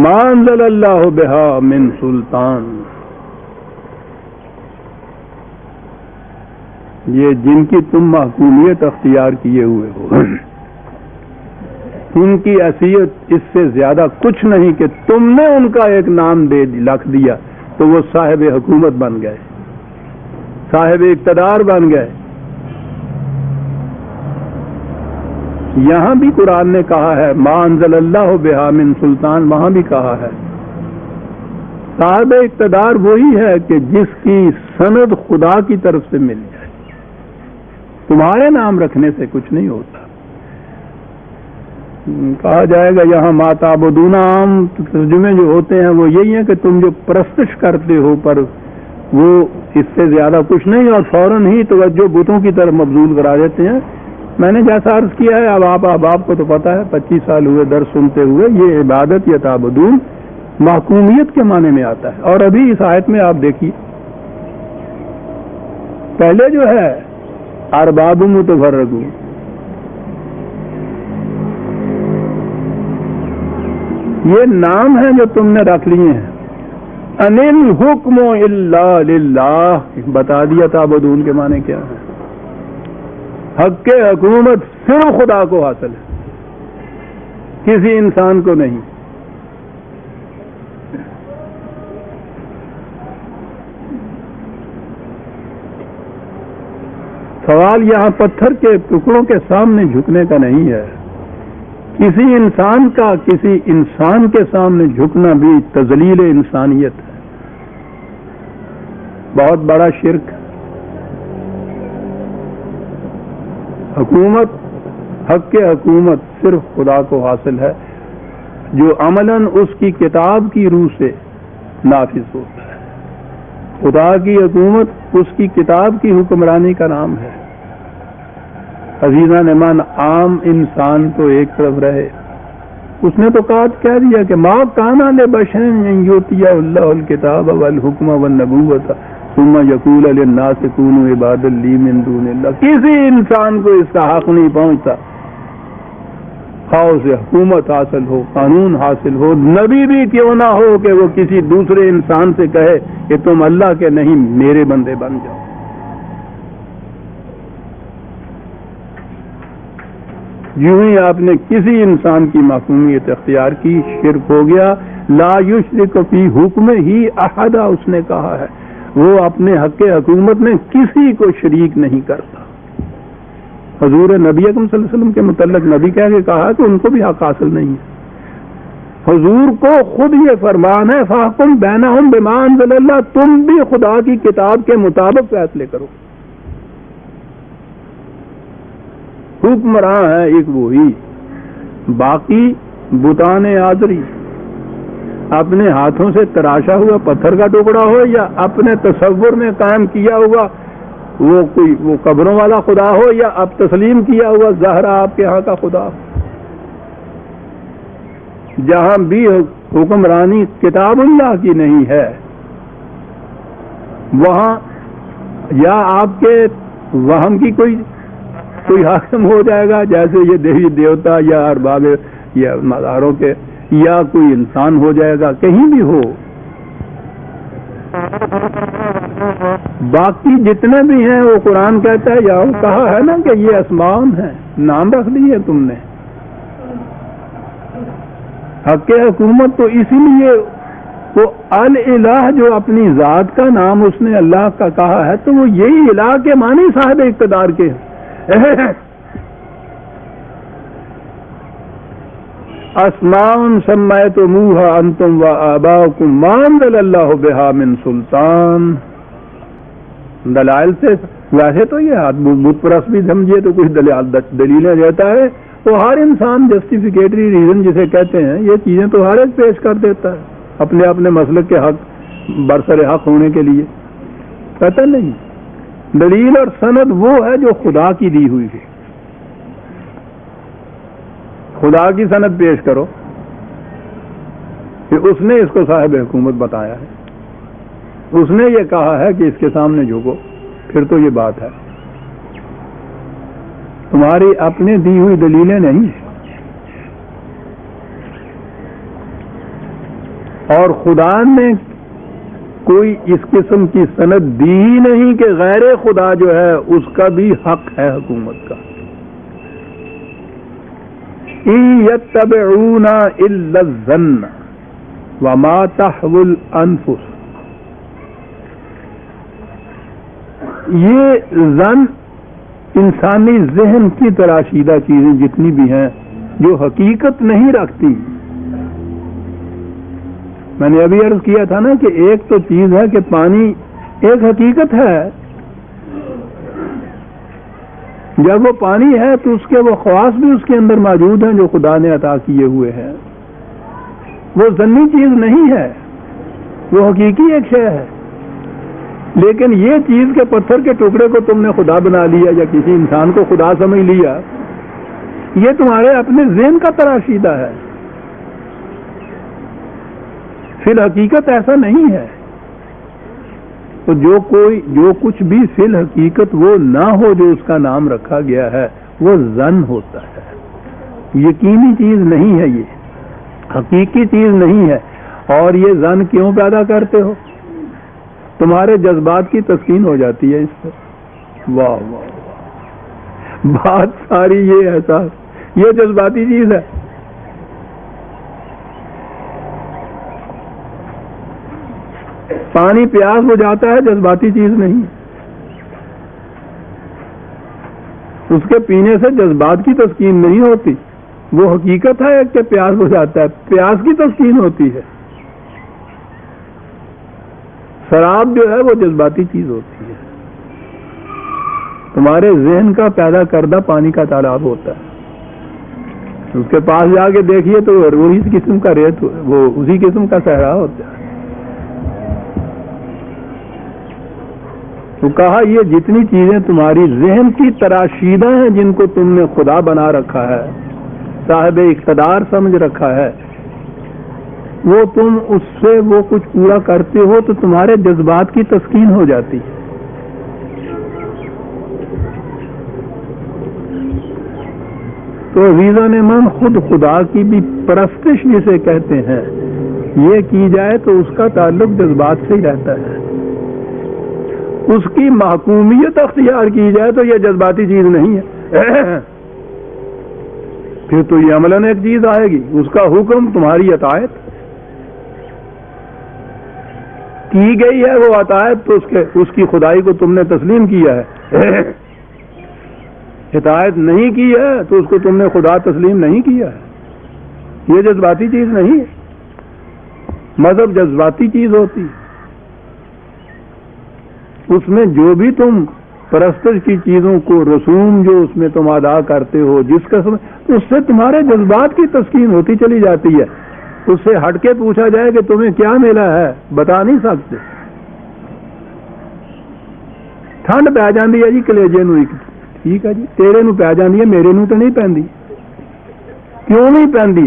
ما انزل اللہ بها من سلطان. یہ جن کی تم محکومیت اختیار کیے ہوئے ہو، ان کی حیثیت اس سے زیادہ کچھ نہیں کہ تم نے ان کا ایک نام لکھ دیا تو وہ صاحب حکومت بن گئے، صاحب اقتدار بن گئے. یہاں بھی قرآن نے کہا ہے ما انزل اللہ بہا من سلطان، وہاں بھی کہا ہے صاحب اقتدار وہی ہے کہ جس کی سند خدا کی طرف سے مل جائے. تمہارے نام رکھنے سے کچھ نہیں ہوتا. کہا جائے گا یہاں ما تعبدون، عام ترجمے جو ہوتے ہیں وہ یہی ہیں کہ تم جو پرستش کرتے ہو، پر وہ اس سے زیادہ کچھ نہیں، اور فوراً ہی توجہ بتوں کی طرف مبذول کرا دیتے ہیں. میں نے جیسا عرض کیا ہے، اب آپ احباب کو تو پتہ ہے 25 سال ہوئے درس سنتے ہوئے، یہ عبادت یا تعبدون محکومیت کے معنی میں آتا ہے. اور ابھی اس آیت میں آپ دیکھیے پہلے جو ہے ارباب متفرقون، یہ نام ہیں جو تم نے رکھ لیے ہیں. ان الحکم الا للہ، بتا دیا تعبدون کے معنی کیا ہے. حق کے حکومت صرف خدا کو حاصل ہے، کسی انسان کو نہیں. سوال یہاں پتھر کے ٹکڑوں کے سامنے جھکنے کا نہیں ہے. کسی انسان کا کسی انسان کے سامنے جھکنا بھی تذلیل انسانیت ہے، بہت بڑا شرک. حکومت، حق کے حکومت صرف خدا کو حاصل ہے جو عملاً اس کی کتاب کی روح سے نافذ ہوتا ہے. خدا کی حکومت اس کی کتاب کی حکمرانی کا نام ہے. عزیزان من، عام انسان تو ایک طرف رہے، اس نے تو کہہ دیا کہ ما کان لبشر ان یؤتی اللہ الکتاب والحکم والنبوۃ ثم یقول للناس کونوا عبادا لی من دون اللہ. کسی انسان کو اس کا حق نہیں پہنچتا، خواہ اسے حکومت حاصل ہو، قانون حاصل ہو، نبی بھی کیوں نہ ہو، کہ وہ کسی دوسرے انسان سے کہے کہ تم اللہ کے نہیں میرے بندے بن جاؤ. یوں ہی آپ نے کسی انسان کی معصومیت اختیار کی، شرک ہو گیا. لا یشرک فی حکم ہی احدا، اس نے کہا ہے وہ اپنے حق حکومت میں کسی کو شریک نہیں کرتا. حضور نبی اکرم صلی اللہ علیہ وسلم کے متعلق نبی کہہ کے کہا کہ ان کو بھی حق حاصل نہیں ہے. حضور کو خود یہ فرمان ہے فاحکم بینہم بما انزل اللہ، تم بھی خدا کی کتاب کے مطابق فیصلے کرو. حکمراں ہے ایک وہی، باقی بتان آزری اپنے ہاتھوں سے تراشا ہوا پتھر کا ٹکڑا ہو یا اپنے تصور میں قائم کیا ہوا وہ قبروں والا خدا ہو یا اب تسلیم کیا ہوا زہرا آپ کے ہاں کا خدا ہو، جہاں بھی حکمرانی کتاب اللہ کی نہیں ہے وہاں یا آپ کے وہم کی کوئی حاکم ہو جائے گا، جیسے یہ دیوی دیوتا یا ارباب یا مزاروں کے، یا کوئی انسان ہو جائے گا، کہیں بھی ہو. باقی جتنے بھی ہیں وہ قرآن کہتا ہے، یا کہا ہے نا کہ یہ اسمان ہے، نام رکھ لیے تم نے. حق حکومت تو اسی لیے وہ الہ جو اپنی ذات کا نام اس نے اللہ کا کہا ہے، تو وہ یہی الہ کے معنی صاحب اقتدار کے ہیں. اسماء سمیتموها انتم وآباؤکم ما انزل اللہ بہا من سلطان. دلائل سے ویسے تو یہ بت پرست بھی سمجھیے تو کچھ دلیلیں دیتا ہے، تو ہر انسان جسٹیفیکیٹری ریزن جسے کہتے ہیں یہ چیزیں تو ہر ایک پیش کر دیتا ہے اپنے مسلک کے حق برسر حق ہونے کے لیے. کہتا نہیں، دلیل اور سند وہ ہے جو خدا کی دی ہوئی ہے. خدا کی سند پیش کرو کہ اس نے اس کو صاحب حکومت بتایا ہے، اس نے یہ کہا ہے کہ اس کے سامنے جھکو، پھر تو یہ بات ہے. تمہاری اپنے دی ہوئی دلیلیں نہیں ہیں. اور خدا نے کوئی اس قسم کی سند دی ہی نہیں کہ غیر خدا جو ہے اس کا بھی حق ہے حکومت کا. إِن يَتَّبِعُونَ إِلَّا الظَّنَّ وَمَا تَحْوِي الْأَنفُسُ. یہ ظن انسانی ذہن کی تراشیدہ چیزیں جتنی بھی ہیں جو حقیقت نہیں رکھتی. میں نے ابھی عرض کیا تھا نا کہ ایک تو چیز ہے کہ پانی ایک حقیقت ہے، جب وہ پانی ہے تو اس کے وہ خواص بھی اس کے اندر موجود ہیں جو خدا نے عطا کیے ہوئے ہیں. وہ ظنی چیز نہیں ہے، وہ حقیقی ایک شے ہے. لیکن یہ چیز کے پتھر کے ٹکڑے کو تم نے خدا بنا لیا یا کسی انسان کو خدا سمجھ لیا، یہ تمہارے اپنے ذہن کا تراشیدہ ہے. فی الحقیقت ایسا نہیں ہے. تو جو کچھ بھی فی الحقیقت وہ نہ ہو جو اس کا نام رکھا گیا ہے وہ ظن ہوتا ہے. یقینی چیز نہیں ہے، یہ حقیقی چیز نہیں ہے. اور یہ ظن کیوں پیدا کرتے ہو؟ تمہارے جذبات کی تسکین ہو جاتی ہے اس سے. واہ واہ واہ، بات ساری یہ احساس، یہ جذباتی چیز ہے. پانی پیاس بجھاتا ہے، جذباتی چیز نہیں. اس کے پینے سے جذبات کی تسکین نہیں ہوتی، وہ حقیقت ہے کہ پیاس بجھاتا ہے، پیاس کی تسکین ہوتی ہے. شراب جو ہے وہ جذباتی چیز ہوتی ہے. تمہارے ذہن کا پیدا کردہ پانی کا تالاب ہوتا ہے، اس کے پاس جا کے دیکھیے تو وہی قسم کا ریت، وہ اسی قسم کا صحرا ہوتا ہے. تو کہا یہ جتنی چیزیں تمہاری ذہن کی تراشیدہ ہیں جن کو تم نے خدا بنا رکھا ہے، صاحب اقتدار سمجھ رکھا ہے، وہ تم اس سے وہ کچھ پورا کرتے ہو تو تمہارے جذبات کی تسکین ہو جاتی ہے۔ تو عزیزان من، خود خدا کی بھی پرستش جسے کہتے ہیں، یہ کی جائے تو اس کا تعلق جذبات سے ہی رہتا ہے۔ اس کی محکومیت اختیار کی جائے تو یہ جذباتی چیز نہیں ہے، پھر تو یہ عملاً ایک چیز آئے گی، اس کا حکم تمہاری اطاعت کی گئی ہے، وہ اطاعت تو اس کی خدائی کو تم نے تسلیم کیا ہے، اطاعت نہیں کی ہے تو اس کو تم نے خدا تسلیم نہیں کیا ہے، یہ جذباتی چیز نہیں ہے۔ مذہب جذباتی چیز ہوتی ہے، اس میں جو بھی تم پرستش کی چیزوں کو رسوم جو اس میں تم ادا کرتے ہو جس قسم، اس سے تمہارے جذبات کی تسکین ہوتی چلی جاتی ہے۔ اس سے ہٹ کے پوچھا جائے کہ تمہیں کیا ملا ہے، بتا نہیں سکتے۔ ٹھنڈ پی جاندی ہے جی کلیجے نو، ٹھیک ہے جی، تیرے نو پی جاندی ہے، میرے نو تو نہیں پیندی۔ کیوں نہیں پیندی؟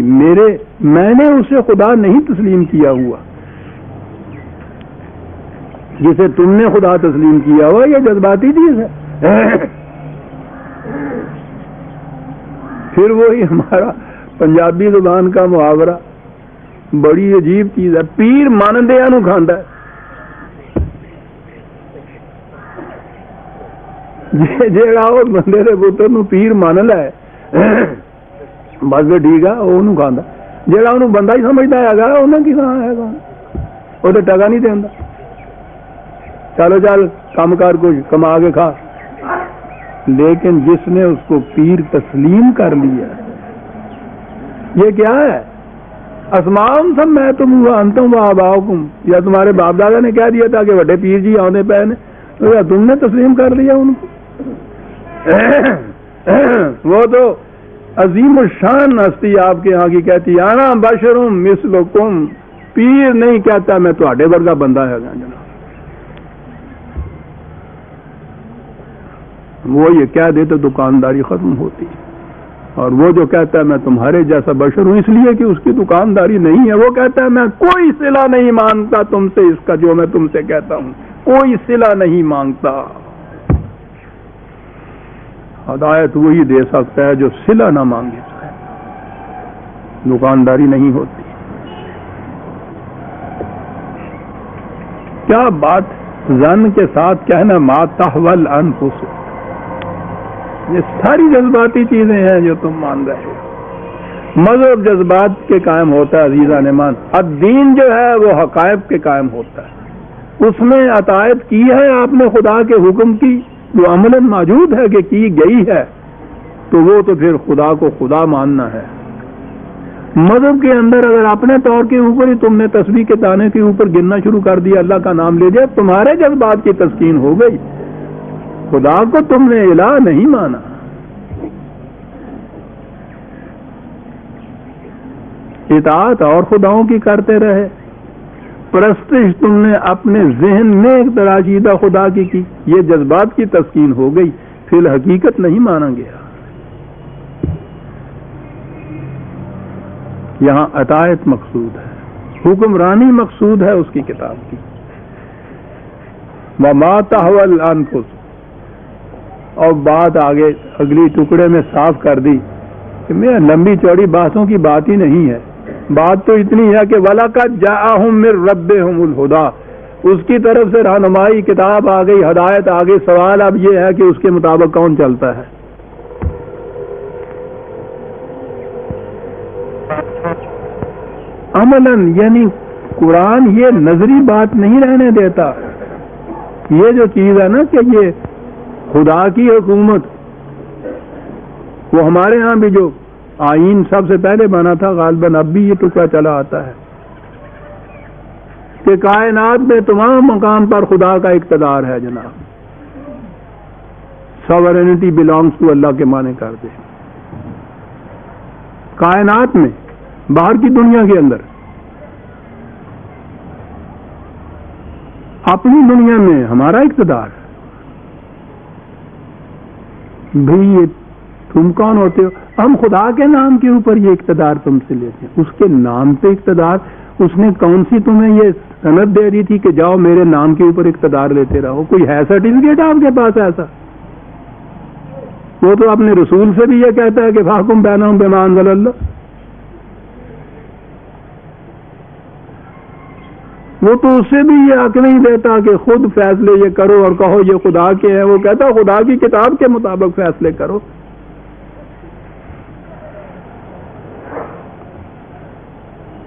میں نے اسے خدا نہیں تسلیم کیا ہوا، جسے تم نے خدا تسلیم کیا ہوا یہ جذباتی چیز ہے۔ پھر وہی ہمارا پنجابی زبان کا محاورہ، بڑی عجیب چیز ہے، پیر مانندیاں نو کھاندا ہے۔ جیڑا وہ بندے دے پتر نو پیر مان لے بس ٹھیک ہے، وہ کھاندا۔ جیڑا انہوں بندہ ہی سمجھتا ہے انہیں کی کھانا ہے، وہ تو ٹکا نہیں دینا، چلو چل کام کر کچھ کما کے کھا۔ لیکن جس نے اس کو پیر تسلیم کر لیا، یہ کیا ہے؟ اسمان سب میں تم انتا ہوں آباؤکم، یا تمہارے باپ دادا نے کہہ دیا تھا کہ بڑے پیر جی آنے پے نے، تو یا تم نے تسلیم کر لیا ان کو۔ وہ تو عظیم الشان ہستی آپ کے ہاں کی کہتی انا بشرم مثلکم، پیر نہیں کہتا میں تہاڈے ورگا بندہ ہے جناب، وہ یہ کہہ دے تو دکانداری ختم ہوتی ہے۔ اور وہ جو کہتا ہے میں تمہارے جیسا بشر ہوں، اس لیے کہ اس کی دکانداری نہیں ہے، وہ کہتا ہے میں کوئی صلہ نہیں مانگتا تم سے، اس کا جو میں تم سے کہتا ہوں کوئی صلہ نہیں مانگتا۔ ہدایت وہی دے سکتا ہے جو صلہ نہ مانگے، دکانداری نہیں ہوتی۔ کیا بات زن کے ساتھ کہنا ما تحول انفس، یہ ساری جذباتی چیزیں ہیں جو تم مان رہے ہو۔ مذہب جذبات کے قائم ہوتا ہے عزیزان مان، الدین جو ہے وہ حقائق کے قائم ہوتا ہے، اس میں اطاعت کی ہے آپ نے خدا کے حکم کی جو عملاً موجود ہے کہ کی گئی ہے، تو وہ تو پھر خدا کو خدا ماننا ہے۔ مذہب کے اندر اگر اپنے طور کے اوپر ہی تم نے تسبیح کے دانے کے اوپر گننا شروع کر دیا، اللہ کا نام لے دیا، تمہارے جذبات کی تسکین ہو گئی، خدا کو تم نے الہ نہیں مانا۔ اطاعت اور خداؤں کی کرتے رہے، پرستش تم نے اپنے ذہن میں ایک تراشیدہ خدا کی، یہ جذبات کی تسکین ہو گئی، فی الحقیقت نہیں مانا گیا۔ یہاں اطاعت مقصود ہے، حکمرانی مقصود ہے اس کی کتاب کی۔ وما تحوى الانفس، اور بات آگے اگلی ٹکڑے میں صاف کر دی کہ میں لمبی چوڑی باتوں کی بات ہی نہیں ہے، بات تو اتنی ہے کہ وَلَقَدْ جَاءَهُم مِّن رَّبِّهُمُ الْهُدَىٰ، اس کی طرف سے رہنمائی کتاب آ گئی، ہدایت آ گئی۔ سوال اب یہ ہے کہ اس کے مطابق کون چلتا ہے؟ عملاً یعنی قرآن یہ نظری بات نہیں رہنے دیتا، یہ جو چیز ہے نا کہ یہ خدا کی حکومت، وہ ہمارے ہاں بھی جو آئین سب سے پہلے بنا تھا، غالباً اب بھی یہ ٹکڑا چلا آتا ہے کہ کائنات میں تمام مقام پر خدا کا اقتدار ہے جناب، ساورینٹی بلانگس ٹو اللہ کے معنی کر دے۔ کائنات میں، باہر کی دنیا کے اندر، اپنی دنیا میں ہمارا اقتدار، بھئی یہ تم کون ہوتے ہو؟ ہم خدا کے نام کے اوپر یہ اقتدار تم سے لیتے ہیں. اس کے نام پہ اقتدار، اس نے کون سی تمہیں یہ سند دے رہی تھی کہ جاؤ میرے نام کے اوپر اقتدار لیتے رہو؟ کوئی ہے سرٹیفکیٹ آپ کے پاس ایسا؟ وہ تو اپنے رسول سے بھی یہ کہتا ہے کہ فاحکم بینہم بما انزل اللہ. وہ تو اس سے بھی یہ حق نہیں دیتا کہ خود فیصلے یہ کرو اور کہو یہ خدا کے ہیں. وہ کہتا خدا کی کتاب کے مطابق فیصلے کرو.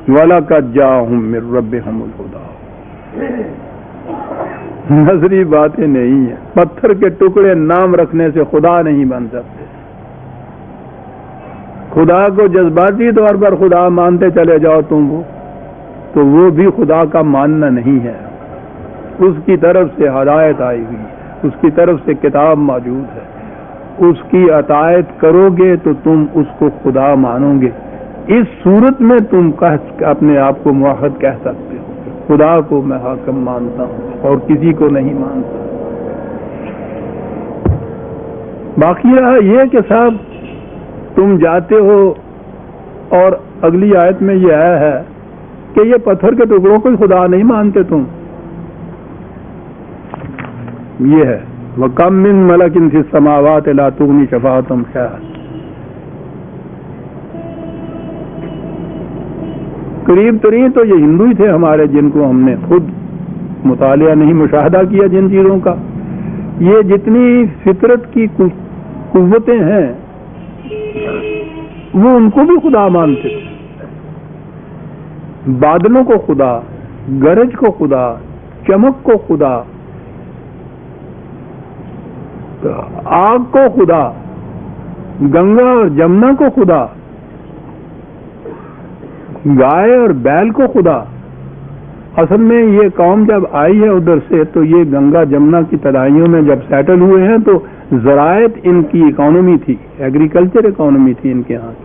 وَلَقَدْ جَاءَهُم مِّن رَّبِّهِمُ الْهُدَىٰ. نظری باتیں نہیں ہیں. پتھر کے ٹکڑے نام رکھنے سے خدا نہیں بن سکتے. خدا کو جذباتی طور پر خدا مانتے چلے جاؤ تم تو وہ بھی خدا کا ماننا نہیں ہے. اس کی طرف سے ہدایت آئی ہوئی ہے، اس کی طرف سے کتاب موجود ہے. اس کی اطاعت کرو گے تو تم اس کو خدا مانو گے. اس صورت میں تم اپنے آپ کو موحد کہہ سکتے ہو. خدا کو میں حاکم مانتا ہوں اور کسی کو نہیں مانتا. باقی رہا یہ کہ صاحب تم جاتے ہو اور اگلی آیت میں یہ آیا ہے کہ یہ پتھر کے ٹکڑوں کو خدا نہیں مانتے تم. یہ ہے وَكَمْ مِن مَلَكٍ فِي السَّمَاوَاتِ لَا تُغْنِي شَفَاعَتُهُمْ شَيْئًا. قریب ترین تو یہ ہندو ہی تھے ہمارے جن کو ہم نے خود مطالعہ نہیں مشاہدہ کیا جن چیزوں کا. یہ جتنی فطرت کی قوتیں ہیں وہ ان کو بھی خدا مانتے تھے. بادلوں کو خدا، گرج کو خدا، چمک کو خدا، آگ کو خدا، گنگا اور جمنا کو خدا، گائے اور بیل کو خدا. اصل میں یہ قوم جب آئی ہے ادھر سے تو یہ گنگا جمنا کی تلائیوں میں جب سیٹل ہوئے ہیں تو زراعت ان کی اکانومی تھی، ایگریکلچر اکانومی تھی ان کے ہاں کی.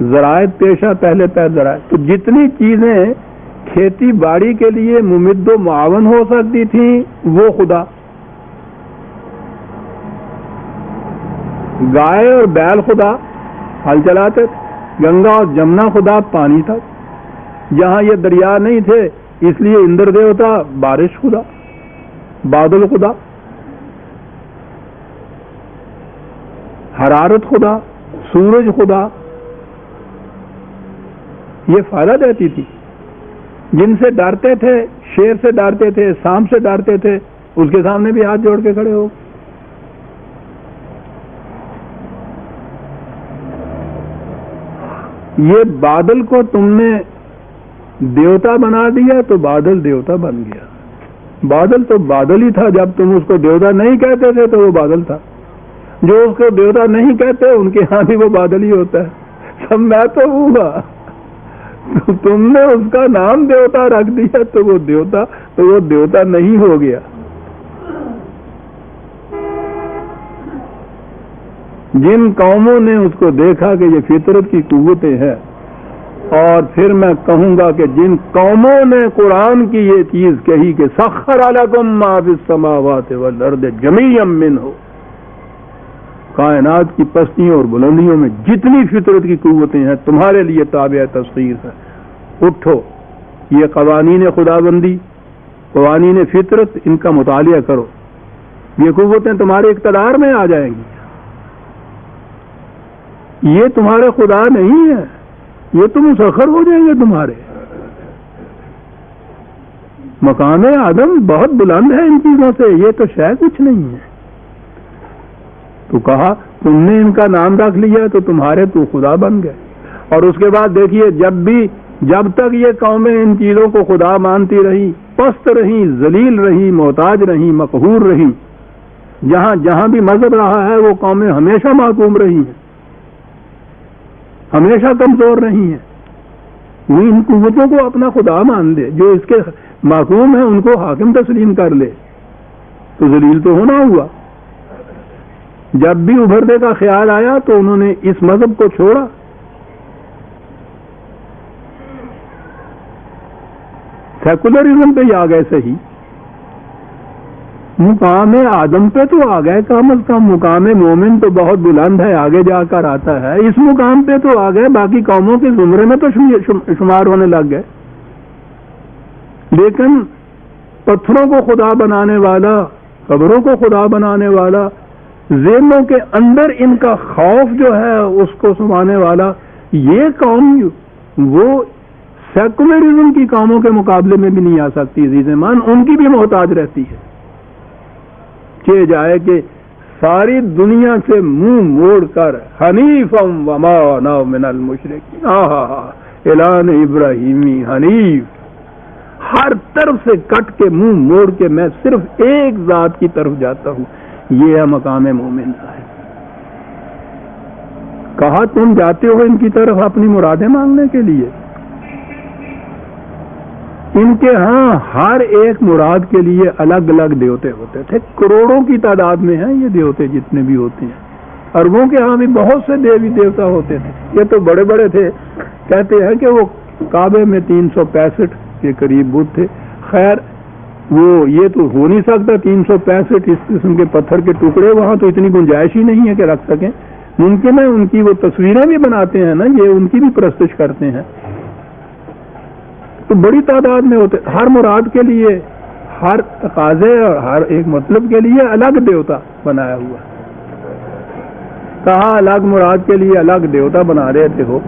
زراعت پیشہ پہلے زراعت. تو جتنی چیزیں کھیتی باڑی کے لیے ممد و معاون ہو سکتی تھیں وہ خدا. گائے اور بیل خدا ہل چلاتے تھے. گنگا اور جمنا خدا پانی تھا. جہاں یہ دریا نہیں تھے اس لیے اندر دیوتا بارش خدا، بادل خدا، حرارت خدا، سورج خدا. یہ فائدہ دیتی تھی. جن سے ڈرتے تھے، شیر سے ڈرتے تھے، سانپ سے ڈرتے تھے، اس کے سامنے بھی ہاتھ جوڑ کے کھڑے ہو. یہ بادل کو تم نے دیوتا بنا دیا تو بادل دیوتا بن گیا. بادل تو بادل ہی تھا. جب تم اس کو دیوتا نہیں کہتے تھے تو وہ بادل تھا. جو اس کو دیوتا نہیں کہتے ان کے ہاں بھی وہ بادل ہی ہوتا ہے. سب میں تو ہوا. تم نے اس کا نام دیوتا رکھ دیا تو وہ دیوتا نہیں ہو گیا. جن قوموں نے اس کو دیکھا کہ یہ فطرت کی قوتیں ہیں، اور پھر میں کہوں گا کہ جن قوموں نے قرآن کی یہ چیز کہی کہ سخر لکم ما فی السماوات والارض جمیعا منہ، کائنات کی پستیوں اور بلندیوں میں جتنی فطرت کی قوتیں ہیں تمہارے لیے تابع تسخیر ہے. اٹھو، یہ قوانین خدا بندی، قوانین فطرت، ان کا مطالعہ کرو. یہ قوتیں تمہارے اقتدار میں آ جائیں گی. یہ تمہارے خدا نہیں ہے، یہ تو مسخر ہو جائیں گے تمہارے. مقام آدم بہت بلند ہے ان چیزوں سے، یہ تو شاید کچھ نہیں ہے. تو کہا تم نے ان کا نام رکھ لیا تو تمہارے تو خدا بن گئے. اور اس کے بعد دیکھیے جب تک یہ قومیں ان چیزوں کو خدا مانتی رہی، پست رہی، ذلیل رہی، محتاج رہی، مقہور رہی، جہاں بھی مذہب رہا ہے وہ قومیں ہمیشہ محکوم رہی ہیں، ہمیشہ کمزور رہی ہیں. وہ ان قوتوں کو اپنا خدا مان دے، جو اس کے محکوم ہیں ان کو حاکم تسلیم کر لے تو ذلیل تو ہونا ہوا. جب بھی ابھرنے کا خیال آیا تو انہوں نے اس مذہب کو چھوڑا. سیکولرزم پہ ہی آ گئے. صحیح مقام آدم پہ تو آ گئے، کم از کم مقام مومن تو بہت بلند ہے، آگے جا کر آتا ہے، اس مقام پہ تو آ گئے، باقی قوموں کے زمرے میں تو شمار ہونے لگ گئے۔ لیکن پتھروں کو خدا بنانے والا، قبروں کو خدا بنانے والا، ذہنوں کے اندر ان کا خوف جو ہے اس کو سمانے والا، یہ قوم وہ سیکولرزم کی قوموں کے مقابلے میں بھی نہیں آ سکتی عزیز مان، ان کی بھی محتاج رہتی ہے کہ جائے کہ ساری دنیا سے منہ موڑ کر حنیفم وما انا من المشرکین، اعلان ابراہیمی حنیف، ہر طرف سے کٹ کے منہ موڑ کے میں صرف ایک ذات کی طرف جاتا ہوں، یہ ہے مقام مومن ہے۔ کہا تم جاتے ہو ان کی طرف اپنی مرادیں مانگنے کے لیے، ان کے ہاں ہر ایک مراد کے لیے الگ الگ دیوتے ہوتے تھے، کروڑوں کی تعداد میں ہیں یہ دیوتے جتنے بھی ہوتے ہیں، اربوں کے ہاں بھی بہت سے دیوی دیوتا ہوتے تھے، یہ تو بڑے بڑے تھے، کہتے ہیں کہ وہ کعبے میں 365 کے قریب بت تھے۔ خیر وہ یہ تو ہو نہیں سکتا 365 اس قسم کے پتھر کے ٹکڑے، وہاں تو اتنی گنجائش ہی نہیں ہے کہ رکھ سکیں، ممکن ہے ان کی وہ تصویریں بھی بناتے ہیں نا، یہ ان کی بھی پرستش کرتے ہیں، تو بڑی تعداد میں ہوتے، ہر مراد کے لیے، ہر تقاضے اور ہر ایک مطلب کے لیے الگ دیوتا بنایا ہوا۔ کہا الگ مراد کے لیے الگ دیوتا بنا رہے تھے ہو،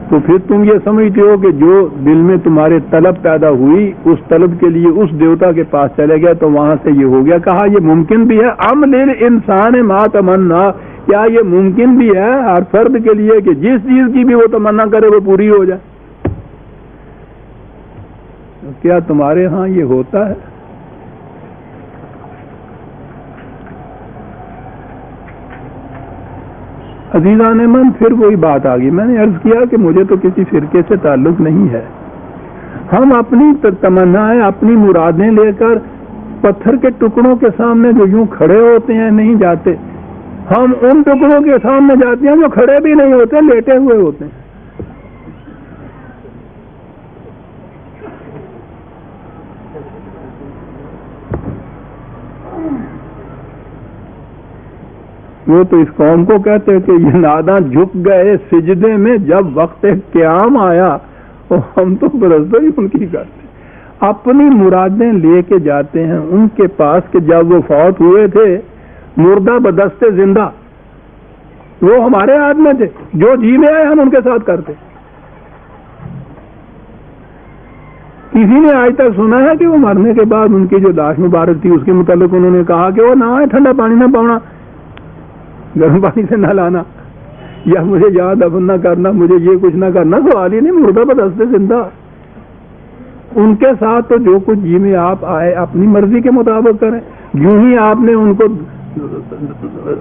تو پھر تم یہ سمجھتے ہو کہ جو دل میں تمہارے طلب پیدا ہوئی اس طلب کے لیے اس دیوتا کے پاس چلے گئے تو وہاں سے یہ ہو گیا۔ کہا یہ ممکن بھی ہے، ام للانسان ما تمنا، کیا یہ ممکن بھی ہے ہر فرد کے لیے کہ جس چیز کی بھی وہ تمنا کرے وہ پوری ہو جائے؟ کیا تمہارے ہاں یہ ہوتا ہے؟ عزیزان من، پھر وہی بات آ گئی، میں نے عرض کیا کہ مجھے تو کسی فرقے سے تعلق نہیں ہے، ہم اپنی تمنائیں اپنی مرادیں لے کر پتھر کے ٹکڑوں کے سامنے جو یوں کھڑے ہوتے ہیں نہیں جاتے، ہم ان ٹکڑوں کے سامنے جاتے ہیں جو کھڑے بھی نہیں ہوتے، لیٹے ہوئے ہوتے ہیں۔ وہ تو اس قوم کو کہتے ہیں کہ یہ ناداں جھک گئے سجدے میں جب وقت قیام آیا، اور ہم تو پرستش ان کی کرتے، اپنی مرادیں لے کے جاتے ہیں ان کے پاس کہ جب وہ فوت ہوئے تھے مردہ بدست زندہ، وہ ہمارے ہاتھ میں تھے، جو جی میں آئے ہم ان کے ساتھ کرتے۔ کسی نے آج تک سنا ہے کہ وہ مرنے کے بعد ان کی جو لاش مبارک تھی اس کے متعلق انہوں نے کہا کہ وہ نہ آئے، ٹھنڈا پانی نہ پاؤنا، گرم پانی سے نہ لانا، یا مجھے یہاں دفن نہ کرنا، مجھے یہ کچھ نہ کرنا؟ سوال ہی نہیں، مردہ بدست زندہ، ان کے ساتھ تو جو کچھ جی میں آپ آئے اپنی مرضی کے مطابق کریں۔ یوں ہی آپ نے ان کو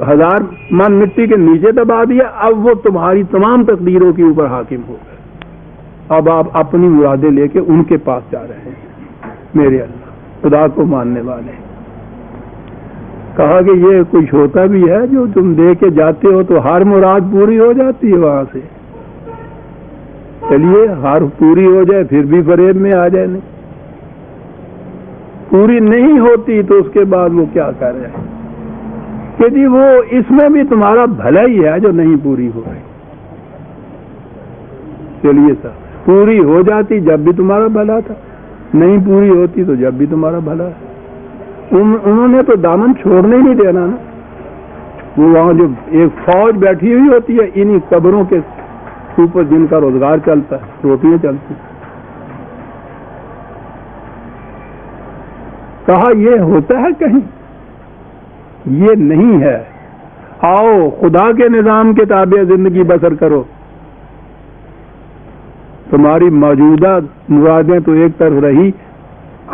1000 من مٹی کے نیچے دبا دیا، اب وہ تمہاری تمام تقدیروں کے اوپر حاکم ہو گئے، اب آپ اپنی مرادیں لے کے ان کے پاس جا رہے ہیں، میرے اللہ خدا کو ماننے والے۔ کہا کہ یہ کچھ ہوتا بھی ہے جو تم دے کے جاتے ہو تو ہر مراد پوری ہو جاتی ہے وہاں سے؟ چلیے ہر پوری ہو جائے پھر بھی فریب میں آ جائے، نہیں پوری نہیں ہوتی تو اس کے بعد وہ کیا کر رہے ہیں کہ جی وہ اس میں بھی تمہارا بھلا ہی ہے جو نہیں پوری ہو رہی۔ چلیے سر، پوری ہو جاتی جب بھی تمہارا بھلا تھا، نہیں پوری ہوتی تو جب بھی تمہارا بھلا ہے۔ انہوں نے تو دامن چھوڑنے ہی نہیں دینا نا، وہ وہاں جو ایک فوج بیٹھی ہوئی ہوتی ہے انہی قبروں کے اوپر جن کا روزگار چلتا ہے، روٹیاں چلتی۔ کہا یہ ہوتا ہے کہیں؟ یہ نہیں ہے، آؤ خدا کے نظام کے تابع زندگی بسر کرو، تمہاری موجودہ مرادیں تو ایک طرف رہی،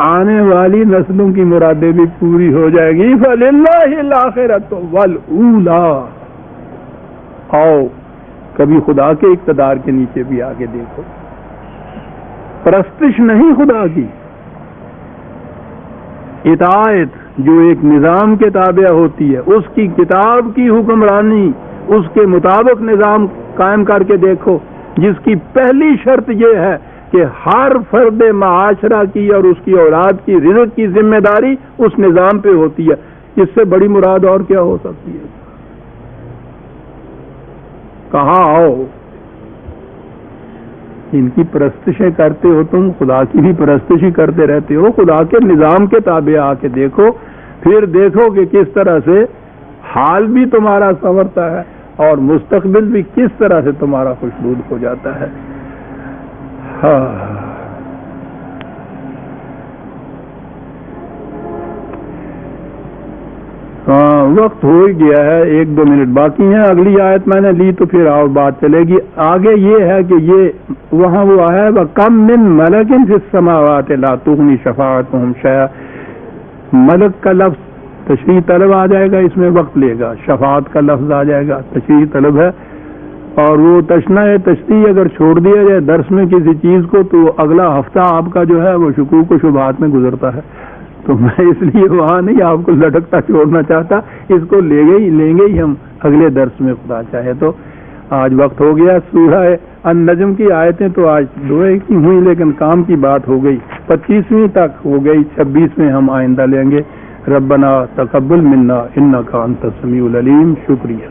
آنے والی نسلوں کی مرادیں بھی پوری ہو جائے گی۔ فَلِلَّهِ الْآخِرَةُ وَالْأُولَىٰ، آؤ کبھی خدا کے اقتدار کے نیچے بھی آگے دیکھو، پرستش نہیں خدا کی، اطاعت جو ایک نظام کے تابع ہوتی ہے، اس کی کتاب کی حکمرانی، اس کے مطابق نظام قائم کر کے دیکھو، جس کی پہلی شرط یہ ہے کہ ہر فرد معاشرہ کی اور اس کی اولاد کی رزق کی ذمہ داری اس نظام پہ ہوتی ہے. اس سے بڑی مراد اور کیا ہو سکتی ہے؟ کہاں آؤ، ان کی پرستشیں کرتے ہو تم، خدا کی بھی پرستش ہی کرتے رہتے ہو. خدا کے نظام کے تابع آ کے دیکھو، پھر دیکھو کہ کس طرح سے حال بھی تمہارا سنورتا ہے اور مستقبل بھی کس طرح سے تمہارا خوشنود ہو جاتا ہے. ہاں وقت ہو ہی گیا ہے، 1-2 منٹ باقی ہیں. اگلی آیت میں نے لی تو پھر اور بات چلے گی. آگے یہ ہے کہ یہ وہاں وہ ہے وَكَمْ مِن مَلَكٍ فِي السَّمَاوَاتِ لَا تُغْنِي شَفَاعَتُهُمْ شَيْئًا. ملک کا لفظ تشریح طلب آ جائے گا، اس میں وقت لے گا. شفاعت کا لفظ آ جائے گا، تشریح طلب ہے. اور وہ تشنہ تشریح اگر چھوڑ دیا جائے درس میں کسی چیز کو تو اگلا ہفتہ آپ کا جو ہے وہ شکوک و شبہات میں گزرتا ہے. تو میں اس لیے وہاں نہیں آپ کو لٹکتا چھوڑنا چاہتا، اس کو لیں گے ہی ہم اگلے درس میں خدا چاہے تو. آج وقت ہو گیا. سورہ النجم کی آیتیں تو آج 2 کی ہوئی لیکن کام کی بات ہو گئی. 25ویں تک ہو گئی، 26ویں ہم آئندہ لیں گے. ربنا تقبل منا انک انت السمیع العلیم. شکریہ.